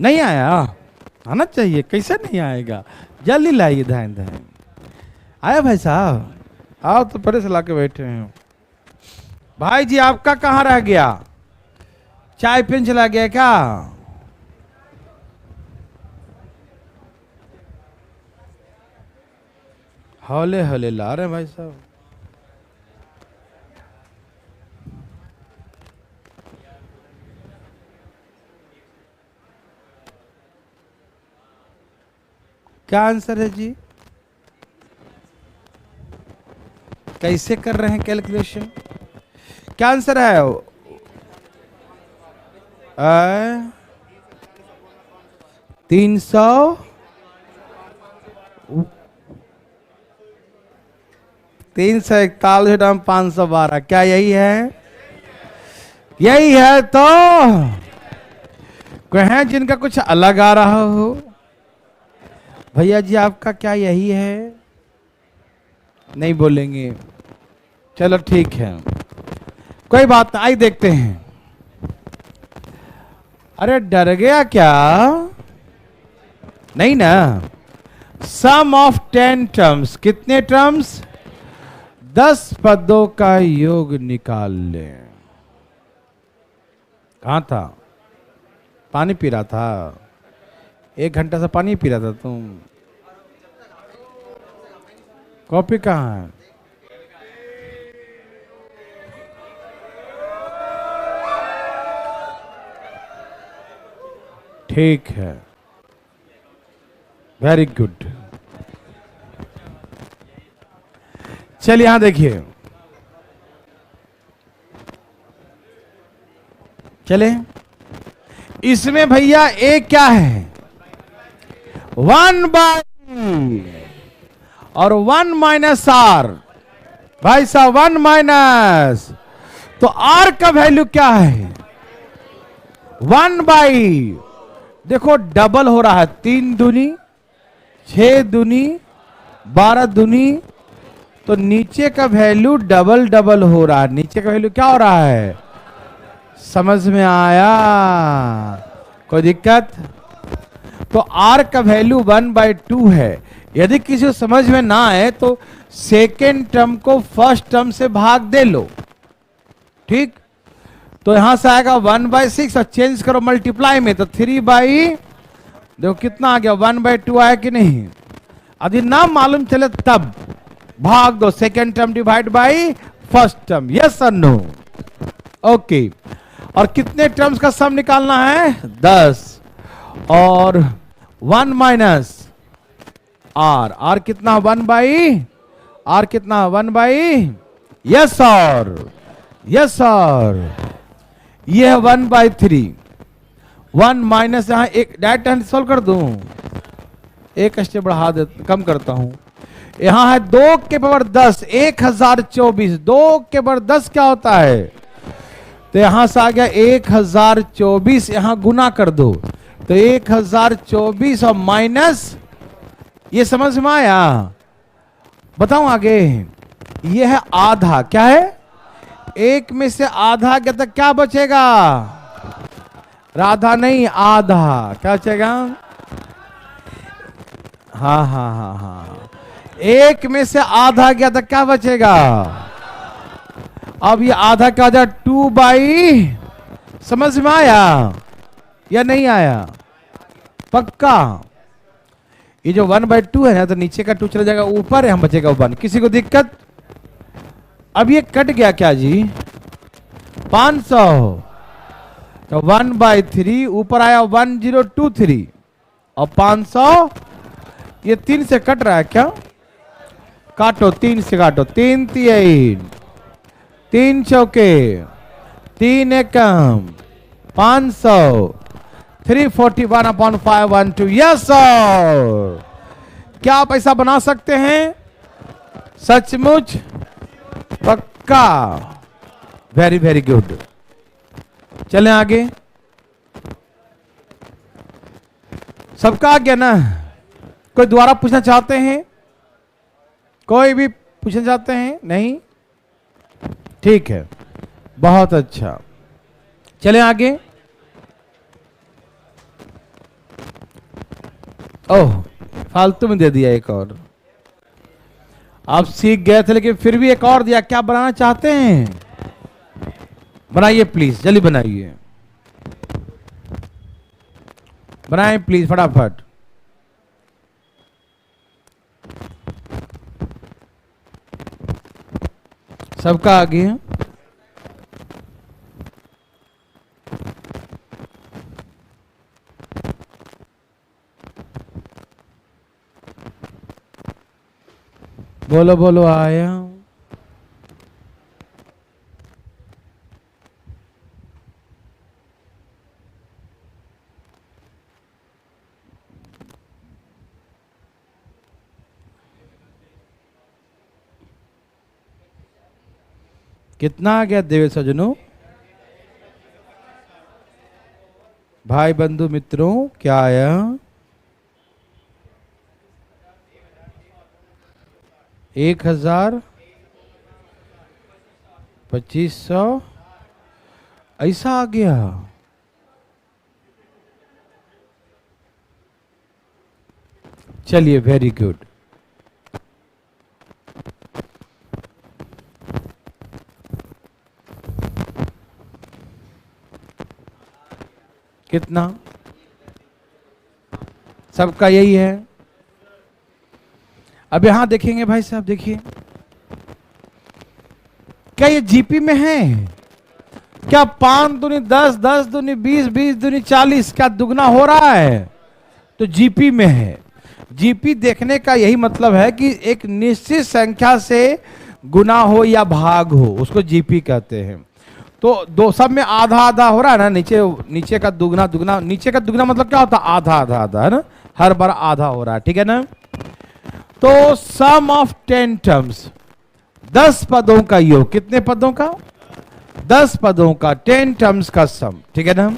नहीं आया? आना चाहिए, कैसे नहीं आएगा? जल्दी लाइए, धाएं धाएं। आया भाई साहब? आओ तो परे से लाके बैठे हैं। भाई जी आपका कहाँ रह गया? चाय पेन चला गया क्या? हौले हौले ला रहे हैं भाई साहब। क्या आंसर है जी? कैसे कर रहे हैं कैलकुलेशन? क्या आंसर है? 300 341 512। क्या यही है? यही है तो कोई है जिनका कुछ अलग आ रहा हो? भैया जी आपका क्या यही है? नहीं बोलेंगे, चलो ठीक है, कोई बात नहीं, आइए देखते हैं। अरे डर गया क्या? नहीं ना। सम ऑफ 10 टर्म्स, कितने टर्म्स? 10 पदों का योग निकाल ले। कहां था? पानी पी रहा था? 1 घंटा से पानी पी रहा था तुम? कॉपी कहाँ है? ठीक है, वेरी गुड। चलिए यहां देखिए, चले इसमें भैया ए क्या है? 1/, और 1 माइनस आर। भाई साहब 1 माइनस, तो आर का वैल्यू क्या है? 1/, देखो डबल हो रहा है, 3 दूनी 6 दूनी 12 दूनी, तो नीचे का वैल्यू डबल डबल हो रहा है। नीचे का वैल्यू क्या हो रहा है? समझ में आया? कोई दिक्कत? तो r का वैल्यू 1/2 है। यदि किसी को समझ में ना आए तो सेकेंड टर्म को फर्स्ट टर्म से भाग दे लो, ठीक? तो यहां से आएगा 1/6 और चेंज करो मल्टीप्लाई में, तो 3/, देखो कितना आ गया, 1/2 आया कि नहीं? यदि ना मालूम चले तब भाग दो, second term divide by first term, yes और नो? ओके। और कितने टर्म्स का सम निकालना है? 10, और 1 माइनस आर। आर कितना? 1/, आर कितना? 1/, यस सर, यस सर, ये है 1/3। 1 माइनस यहां एक डायरेक्ट हैंड सॉल्व कर दूं, एक स्टेप बढ़ा दे, कम करता हूं। यहां है 2 के पावर 10, 1024। 2 के पावर 10 क्या होता है? तो यहां से आ गया 1024, यहां गुना कर दो, तो 1024 और माइनस, ये समझ में आया? बताऊं आगे? ये है आधा, क्या है? एक में से आधा गया तो क्या बचेगा? राधा नहीं, आधा। क्या बचेगा? हाँ हाँ हाँ हाँ, एक में से आधा गया तो क्या बचेगा? अब ये आधा क्या हो जाए? 2/, समझ में आया या नहीं आया? पक्का। ये जो 1/2 है ना, तो नीचे का 2 चला जाएगा ऊपर, है हम बचेगा 1। किसी को दिक्कत? अब ये कट गया क्या जी? 500, तो 1/3 ऊपर आया 1023 और 500 ये 3 से कट रहा है क्या? काटो, 3 से काटो। 3 3 3 चौके 3 एकम 500 341/512। Yes sir. क्या आप ऐसा बना सकते हैं? सचमुच? पक्का। Very very good. चलें आगे। सबका आ गया ना? कोई दोबारा पूछना चाहते हैं? कोई भी पूछना चाहते हैं? नहीं? ठीक है, बहुत अच्छा। चलें आगे। ओह, फालतू में दे दिया एक और। आप सीख गए थे लेकिन फिर भी एक और दिया। क्या बनाना चाहते हैं? बनाइए प्लीज, जल्दी बनाइए, बनाएं प्लीज फटाफट। सबका आ गया? बोलो बोलो, आया। कितना आ गया देव सजनों, भाई बंधु मित्रों? क्या आया? 1000, 2500, ऐसा आ गया। चलिए, वेरी गुड। कितना? सबका यही है। अब यहां देखेंगे भाई साहब, देखिए क्या ये जीपी में है? क्या 5 दूनी 10, 10 दूनी 20, 20 दूनी 40, क्या दुगना हो रहा है? तो जीपी में है। जीपी देखने का यही मतलब है कि एक निश्चित संख्या से गुना हो या भाग हो, उसको जीपी कहते हैं। तो दो सब में आधा आधा हो रहा है ना, नीचे का दुगना दुगना। नीचे का दुगना मतलब क्या होता है? आधा आधा आधा, है ना? हर बार आधा हो रहा है, ठीक है ना? तो सम ऑफ 10 टर्म्स, 10 पदों का योग। कितने पदों का? 10 पदों का, 10 टर्म्स का सम, ठीक है ना?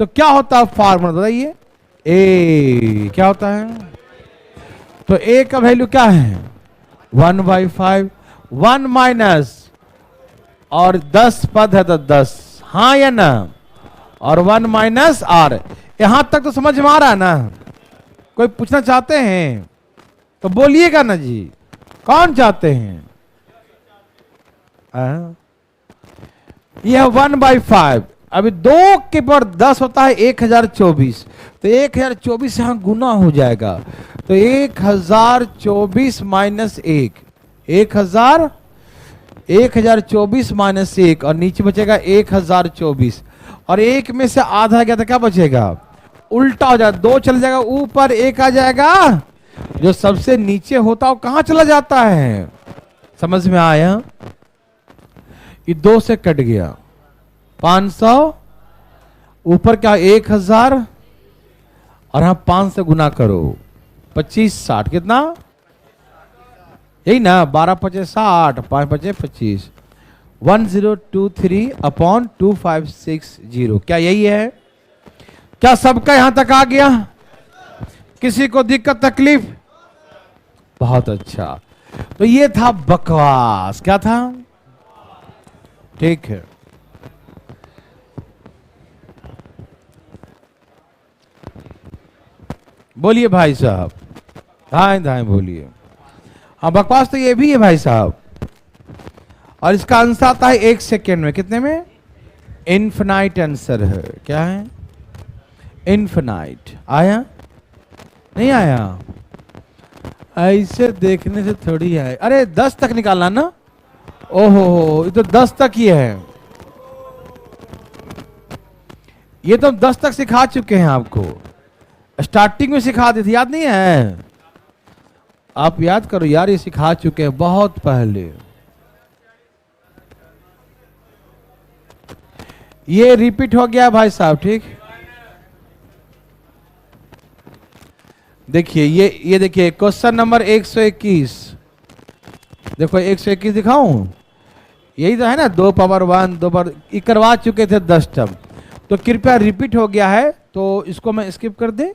तो क्या होता है फॉर्मूला बताइए? ए क्या होता है? तो ए का वैल्यू क्या है? 1/5। 1 माइनस, और 10 पद है तो 10, हाँ या ना? और 1 माइनस आर। यहां तक तो समझ में आ रहा है ना? कोई पूछना चाहते हैं तो बोलिएगा ना जी। कौन चाहते हैं? यह 1/5। अभी 2 के पर 10 होता है 1024, तो 1024 यहां गुना हो जाएगा। तो 1024 माइनस 1, 1024 माइनस 1, और नीचे बचेगा 1024। और 1 में से आधा गया तो क्या बचेगा? उल्टा हो जाएगा, 2 चला जाएगा ऊपर, 1 आ जाएगा। जो सबसे नीचे होता है वो कहां चला जाता है? समझ में आया? ये 2 से कट गया। 500 ऊपर क्या? 1000, और हाँ 5 से गुना करो, 25 60। कितना? यही ना? 12 5 60, 5 5 25, 1023/2560। क्या यही है? क्या सबका यहां तक आ गया? किसी को दिक्कत तकलीफ? बहुत अच्छा। तो ये था बकवास। क्या था? ठीक है, बोलिए भाई साहब, धाएं धाएं बोलिए। हाँ, बकवास तो ये भी है भाई साहब। और इसका आंसर आता है 1 सेकेंड में। कितने में? इनफिनाइट आंसर है। क्या है? इनफिनाइट। आया? नहीं आया? ऐसे देखने से थोड़ी आए। अरे 10 तक निकालना ना। ओहो, ये तो 10 तक ही है। ये तो हम 10 तक सिखा चुके हैं आपको, स्टार्टिंग में सिखा दी थी, याद नहीं है? आप याद करो यार, ये सिखा चुके हैं बहुत पहले। ये रिपीट हो गया भाई साहब, ठीक। देखिए ये देखिए क्वेश्चन नंबर 121। देखो 121 दिखाऊं, यही तो है ना, 2 पावर 1 2 पावर, ये करवा चुके थे 10 टर्म, तो कृपया रिपीट हो गया है, तो इसको मैं स्किप कर दे।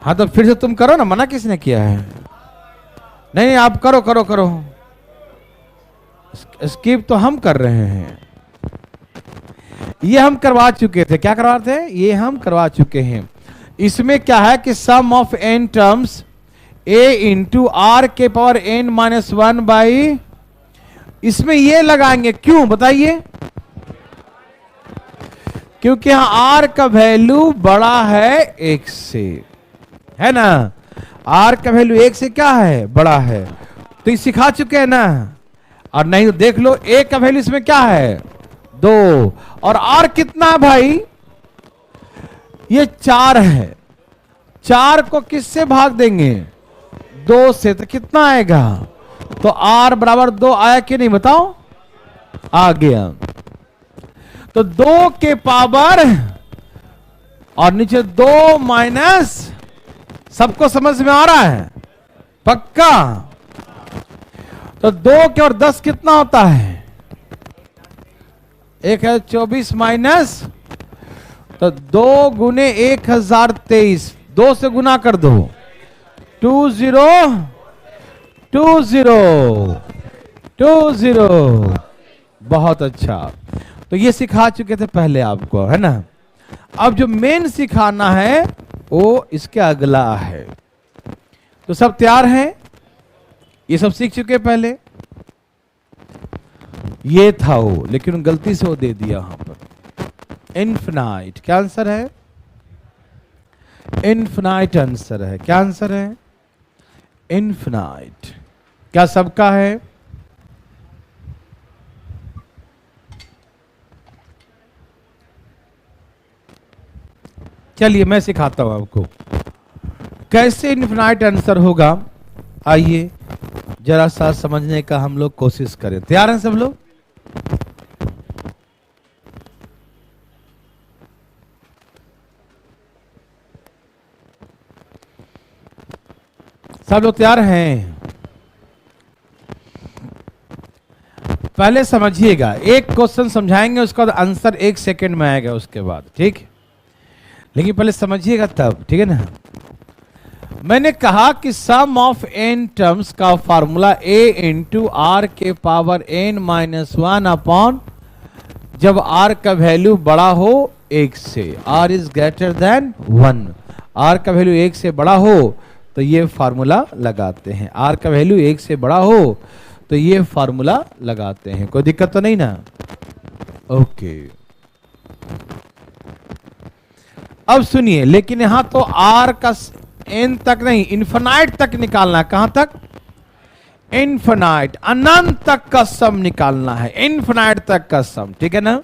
हाँ तो फिर से तुम करो ना, मना किसने किया है? नहीं आप करो करो करो, स्किप तो हम कर रहे हैं। ये हम करवा चुके थे। क्या करवा थे? ये हम करवा चुके हैं। इसमें क्या है कि sum of n terms a into R के पावर n माइनस 1 बाई, इसमें ये लगाएंगे। क्यों बताइए? क्योंकि यहां r का वैल्यू बड़ा है 1 से, है ना। r का वैल्यू 1 से क्या है? बड़ा है। तो ये सिखा चुके हैं ना। और नहीं तो देख लो, a का वैल्यू इसमें क्या है? 2। और r कितना है भाई? ये 4 है। 4 को किससे भाग देंगे? 2 से। तो कितना आएगा? तो r बराबर 2 आया कि नहीं बताओ? आ गया। तो 2 के पावर और नीचे 2 माइनस, सबको समझ में आ रहा है? पक्का? तो 2 के और 10 कितना होता है? एक है 24 माइनस, तो 2 गुने 1023, 2 से गुना कर दो, 2020। बहुत अच्छा। तो ये सिखा चुके थे पहले आपको, है ना। अब जो मेन सिखाना है वो इसके अगला है। तो सब तैयार हैं? ये सब सीख चुके पहले। ये था वो, लेकिन गलती से वो दे दिया यहां पर। इनफिनाइट। क्या आंसर है? इनफिनाइट आंसर है। क्या आंसर है? इनफिनाइट। क्या सबका है? चलिए मैं सिखाता हूं आपको कैसे इनफिनाइट आंसर होगा। आइए जरा सा समझने का हम लोग कोशिश करें। तैयार हैं सब लोग? सब लोग तैयार हैं? पहले समझिएगा, एक क्वेश्चन समझाएंगे, उसका आंसर 1 सेकंड में आएगा उसके बाद, ठीक। लेकिन पहले समझिएगा तब, ठीक है ना। मैंने कहा कि सम ऑफ n टर्म्स का फार्मूला a इंटू आर के पावर n माइनस 1 अपॉन, जब r का वैल्यू बड़ा हो 1 से, r is greater than 1, r का वैल्यू 1 से बड़ा हो तो ये फार्मूला लगाते हैं। r का वैल्यू 1 से बड़ा हो तो ये फार्मूला लगाते हैं। कोई दिक्कत तो नहीं ना? ओके। अब सुनिए, लेकिन यहां तो r का n तक नहीं, इन्फिनाइट तक निकालना। कहां तक? इन्फिनाइट, अनंत तक का सम निकालना है। इन्फिनाइट तक का सम, ठीक है ना।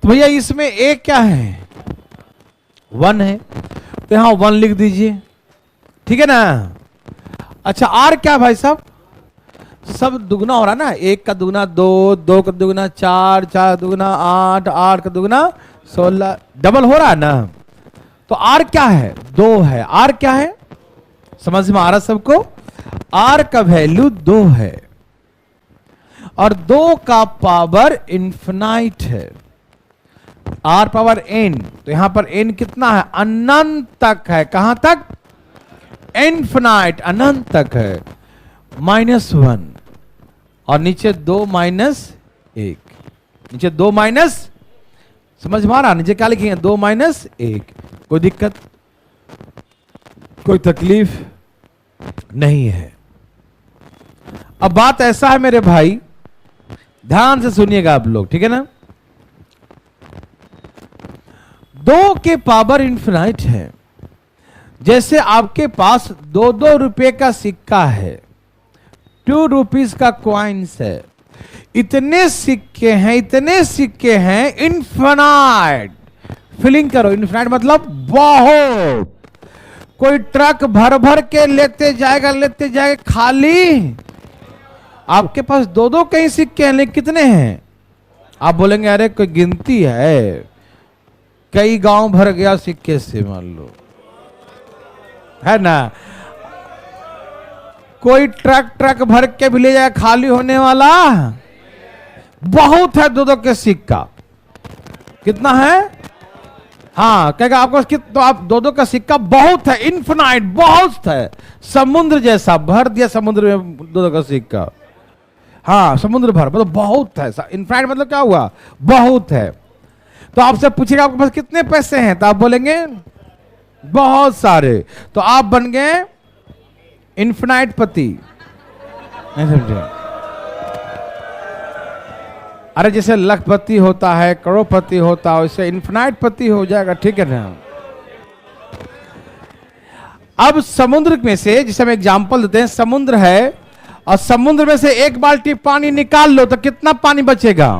तो भैया इसमें a क्या है? 1 है, तो यहां 1 लिख दीजिए, ठीक है ना। अच्छा r क्या भाई साहब? सब दुगना हो रहा ना, 1 का दुगना 2, 2 का दुगना 4, 4 का दुगना 8, 8 का दुगना 16, डबल हो रहा है ना। तो r क्या है? 2 है। r क्या है? समझ में आ रहा सबको? r का वैल्यू 2 है और 2 का पावर इन्फिनाइट है। r पावर n, तो यहां पर n कितना है? अनंत तक है। कहां तक? इन्फिनाइट, अनंत तक है। -1 और नीचे 2 -1, नीचे 2 माइनस, समझ में आ रहा? नीचे क्या लिखेंगे? 2 -1। कोई दिक्कत, कोई तकलीफ नहीं है। अब बात ऐसा है मेरे भाई, ध्यान से सुनिएगा आप लोग, ठीक है ना? 2 के पावर इन्फिनाइट है। जैसे आपके पास 2-2 रुपए का सिक्का है, 2 रुपीस का कॉइन्स है, इतने सिक्के हैं, इतने सिक्के हैं, इन्फिनाइट। फीलिंग करो, इन्फिनाइट मतलब बहुत। कोई ट्रक भर भर के लेते जाएगा, लेते जाएगा, खाली। आपके पास 2-2 कई सिक्के हैं, लेकिन कितने हैं? आप बोलेंगे अरे कोई गिनती है, कई गांव भर गया सिक्के से, मान लो, है ना? कोई ट्रक भर के भी ले जाए, खाली होने वाला बहुत है। 2-2 के सिक्का कितना है? हाँ, कहेगा आपको तो आप 2-2 का सिक्का बहुत है, इन्फिनाइट, बहुत है, समुद्र जैसा भर दिया समुद्र में 2-2 का सिक्का। हाँ, समुद्र भर मतलब बहुत है। इन्फिनाइट मतलब क्या हुआ? बहुत है। तो आपसे पूछेगा आपके पास कितने पैसे हैं, तो आप बोलेंगे बहुत सारे, तो आप बन गए इन्फिनाइट पति। नहीं समझे? अरे जैसे लखपति होता है, करोड़पति होता है, वैसे इन्फिनाइट पति हो जाएगा, ठीक है ना? अब समुद्र में से, जिसे हम एग्जांपल देते हैं, समुद्र है और समुद्र में से 1 बाल्टी पानी निकाल लो तो कितना पानी बचेगा?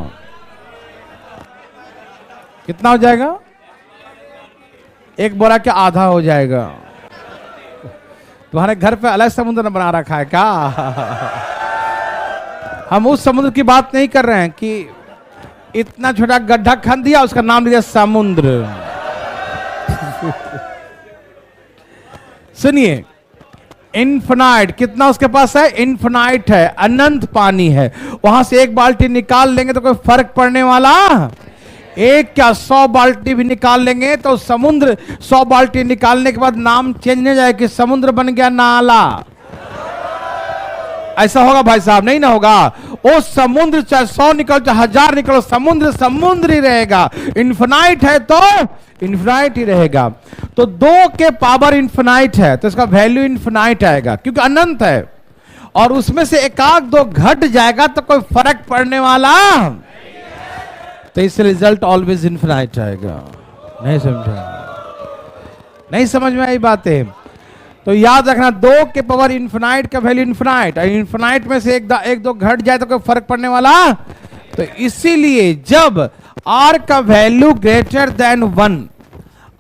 कितना हो जाएगा? 1 बोरा के आधा हो जाएगा। तुम्हारे घर पे अलग समुद्र बना रखा है क्या? हम उस समुद्र की बात नहीं कर रहे हैं कि इतना छोटा गड्ढा खन दिया, उसका नाम दिया समुद्र। सुनिए, इन्फिनाइट, कितना उसके पास है? इन्फिनाइट है, अनंत पानी है। वहां से 1 बाल्टी निकाल लेंगे तो कोई फर्क पड़ने वाला? एक क्या 100 बाल्टी भी निकाल लेंगे तो समुद्र, 100 बाल्टी निकालने के बाद नाम चेंज नहीं जाए कि समुद्र बन गया नाला। ऐसा होगा भाई साहब? नहीं ना होगा। वो समुद्र चाहे 100 निकलो चाहे 1000 निकलो, समुद्र समुद्र ही रहेगा। इन्फिनाइट है तो इन्फिनाइट ही रहेगा। तो 2 के पावर इन्फिनाइट है तो इसका वैल्यू इन्फिनाइट आएगा, क्योंकि अनंत है। और उसमें से 1-2 घट जाएगा तो कोई फर्क पड़ने वाला, तो इससे रिजल्ट ऑलवेज इन्फिनाइट आएगा। नहीं समझा? नहीं समझ में आई बातें? तो याद रखना, 2 के पावर इन्फिनाइट का वैल्यू इन्फिनाइट, और इन्फिनाइट में से 1-2 घट जाए तो कोई फर्क पड़ने वाला। तो इसीलिए जब r का वैल्यू ग्रेटर देन 1,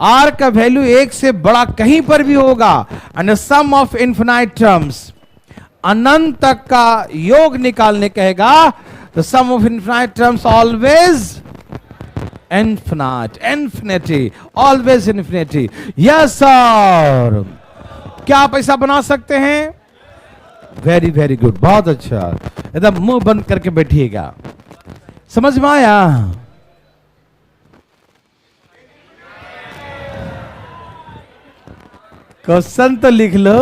r का वैल्यू 1 से बड़ा कहीं पर भी होगा, and sum of infinite terms, अनंत तक का योग निकालने कहेगा, the sum of infinite terms always infinite, infinity, always infinity. Yes sir. क्या आप ऐसा बना सकते हैं? वेरी वेरी गुड, बहुत अच्छा। एकदम मुंह बंद करके बैठिएगा। समझ में आया? क्वेश्चन तो लिख लो।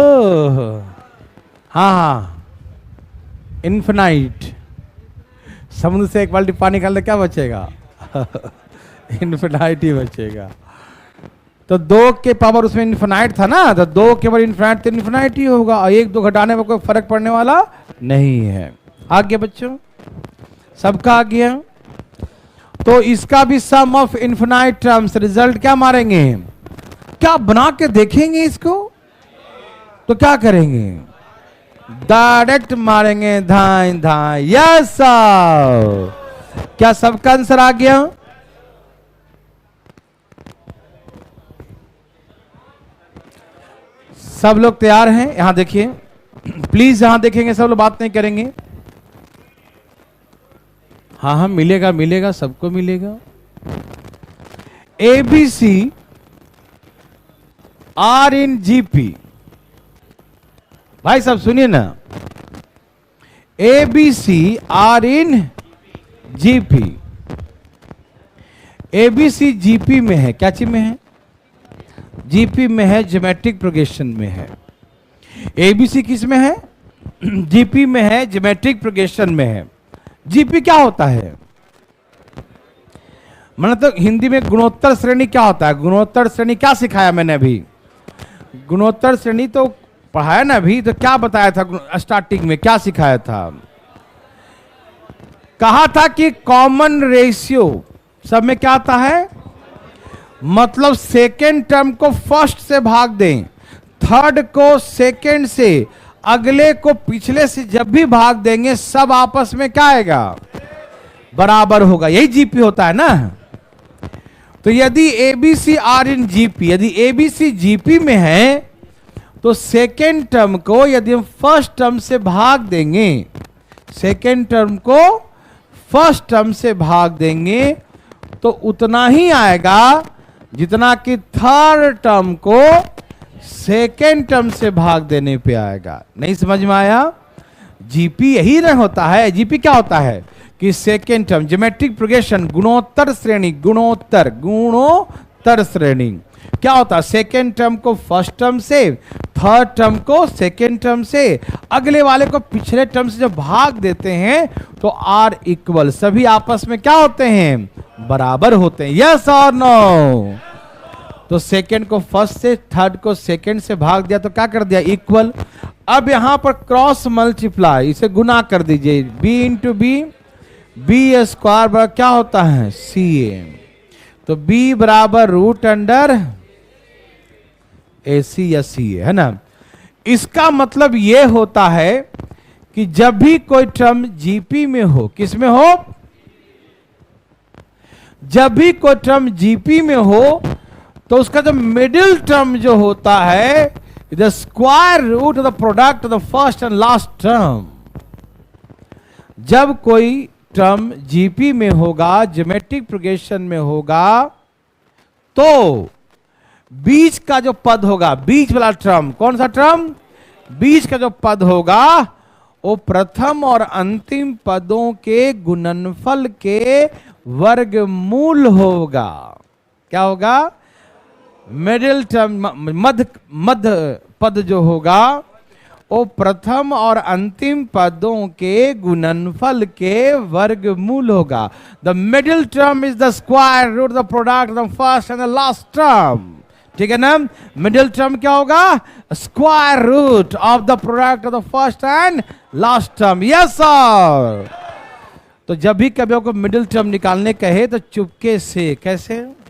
हाँ, इन्फिनाइट, समुद्र से 1 बाल्टी पानी निकालने क्या बचेगा? इन्फिनाइट ही बचेगा। तो 2 के पावर उसमें इन्फिनाइट था ना, तो 2 के पावर इन्फिनाइट तो इन्फिनाइट ही होगा, और 1-2 घटाने में कोई फर्क पड़ने वाला नहीं है। आ गया बच्चों? सबका आ गया? तो इसका भी सम ऑफ इन्फिनाइट टर्म्स, रिजल्ट क्या मारेंगे? क्या बना के देखेंगे इसको? तो क्या करेंगे? डायरेक्ट मारेंगे, धाए धाए। Yes sir. क्या सबका आंसर आ गया? सब लोग तैयार हैं? यहां देखिए प्लीज, यहां देखेंगे, सब लोग बात नहीं करेंगे। हाँ हाँ, मिलेगा मिलेगा, सबको मिलेगा। ABC are in GP। भाई साहब सुनिए ना, ABC are in GP। ABC GP में है, क्या चीज में है? GP में है, ज्योमेट्रिक प्रोग्रेशन में है। ABC किस में है? जीपी में है, ज्योमेट्रिक प्रोग्रेशन में है। जीपी क्या होता है? मतलब तो हिंदी में गुणोत्तर श्रेणी क्या होता है? गुणोत्तर श्रेणी क्या सिखाया मैंने अभी? गुणोत्तर श्रेणी तो पढ़ाया ना अभी, तो क्या बताया था स्टार्टिंग में, क्या सिखाया था? कहा था कि कॉमन रेशियो सब में क्या आता है, मतलब सेकेंड टर्म को फर्स्ट से भाग दें, थर्ड को सेकेंड से, अगले को पिछले से जब भी भाग देंगे सब आपस में क्या आएगा, बराबर होगा। यही जीपी होता है ना। तो यदि एबीसी आर इन जीपी, यदि एबीसी जीपी में है तो सेकेंड टर्म को यदि हम फर्स्ट टर्म से भाग देंगे, सेकेंड टर्म को फर्स्ट टर्म से भाग देंगे तो उतना ही आएगा जितना कि थर्ड टर्म को सेकेंड टर्म से भाग देने पे आएगा। नहीं समझ में आया? जीपी यही नहीं होता है। जीपी क्या होता है कि सेकेंड टर्म, ज्योमेट्रिक प्रोग्रेशन, गुणोत्तर श्रेणी, गुणोत्तर श्रेणी क्या होता है? सेकेंड टर्म को फर्स्ट टर्म से, थर्ड टर्म को सेकेंड टर्म से, अगले वाले को पिछले टर्म से जब भाग देते हैं तो आर इक्वल, सभी आपस में क्या होते हैं, बराबर होते हैं। यस और नो? तो सेकेंड को फर्स्ट से, थर्ड को सेकेंड से भाग दिया तो क्या कर दिया, इक्वल। अब यहां पर क्रॉस मल्टीप्लाई, इसे गुना कर दीजिए, B into B, B square बराबर क्या होता है, सी ए। तो b बराबर रूट अंडर ए सी या सी है ना। इसका मतलब यह होता है कि जब भी कोई टर्म जीपी में हो, किस में हो, जब भी कोई टर्म जीपी में हो तो उसका जो मिडिल टर्म जो होता है, the square root of the product of the first and last term. जब कोई टर्म जीपी में होगा, ज्योमेट्रिक प्रोग्रेशन में होगा, तो बीच का जो पद होगा, बीच वाला टर्म, कौन सा टर्म, बीच का जो पद होगा वो प्रथम और अंतिम पदों के गुणनफल के वर्गमूल होगा। क्या होगा, मिडिल टर्म, मध्य पद जो होगा वो प्रथम और अंतिम पदों के गुणनफल के वर्गमूल होगा। The middle term is the square root the product of the first and the last term. ठीक है ना। मिडिल टर्म क्या होगा, square root of the product of the first and last term. Yes sir. तो जब भी कभी को मिडिल टर्म निकालने कहे तो चुपके से, कैसे,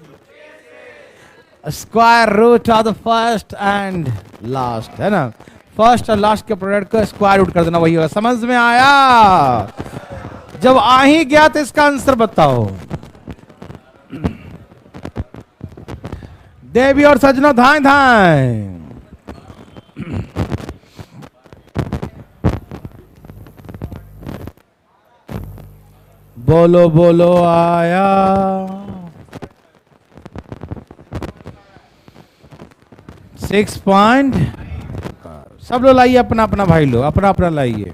square root of the first and last, है ना, फर्स्ट और लास्ट के प्रोडक्ट को स्क्वायर रूट कर देना, वही होगा। समझ में आया? जब आ ही गया तो इसका आंसर बताओ। देवी और सजनों धाए धाए, बोलो बोलो आया। सिक्स पॉइंट, सब लोग लाइए अपना अपना, भाई लोग अपना अपना लाइए,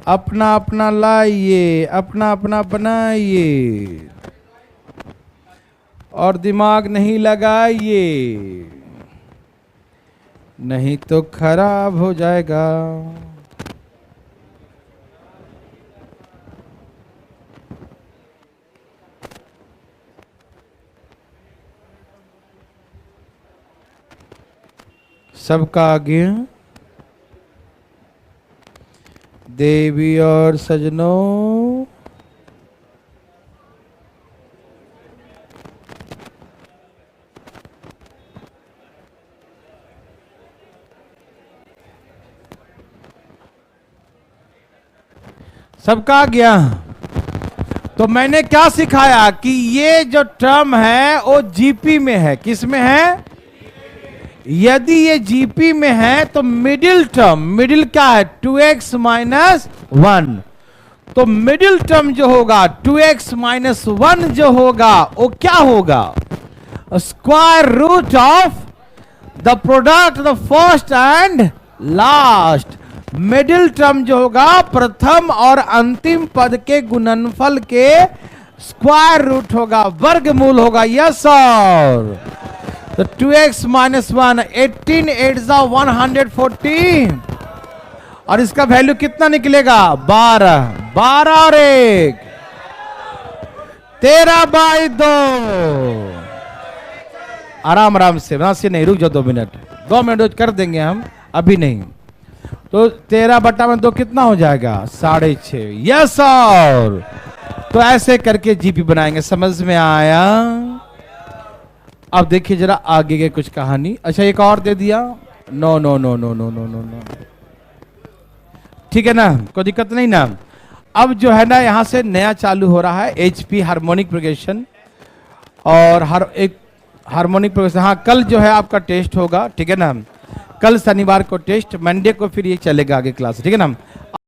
अपना अपना लाइए, अपना अपना बनाइए और दिमाग नहीं लगाइए, नहीं तो खराब हो जाएगा। सबका आगे, देवी और सजनों, सबका आ गया। तो मैंने क्या सिखाया कि ये जो टर्म है वो जीपी में है। किस में है? यदि ये जीपी में है तो मिडिल टर्म, मिडिल क्या है, 2x माइनस 1। तो मिडिल टर्म जो होगा 2x माइनस 1 जो होगा वो क्या होगा, square root of the product the first and last. Middle term जो होगा प्रथम और अंतिम पद के गुणनफल के स्क्वायर रूट होगा, वर्गमूल होगा। Yes sir. तो 2x माइनस 1, 18 8 140 और इसका वैल्यू कितना निकलेगा 12, 12 और 1 13/2। आराम आराम से, वहां से नहीं, रुक जाओ 2 मिनट, 2 मिनट कर देंगे हम, अभी नहीं। तो 13/2 कितना हो जाएगा 6.5। यस और तो ऐसे करके जीपी बनाएंगे, समझ में आया। अब देखिए जरा आगे के कुछ कहानी। अच्छा एक और दे दिया, no no no no no no no no, ठीक है ना, कोई दिक्कत नहीं ना। अब जो है ना यहां से नया चालू हो रहा है HP हार्मोनिक प्रोग्रेशन, और हर एक हार्मोनिक प्रोग्रेशन। हाँ कल जो है आपका टेस्ट होगा, ठीक है ना, कल शनिवार को टेस्ट, मंडे को फिर ये चलेगा आगे क्लास, ठीक है ना।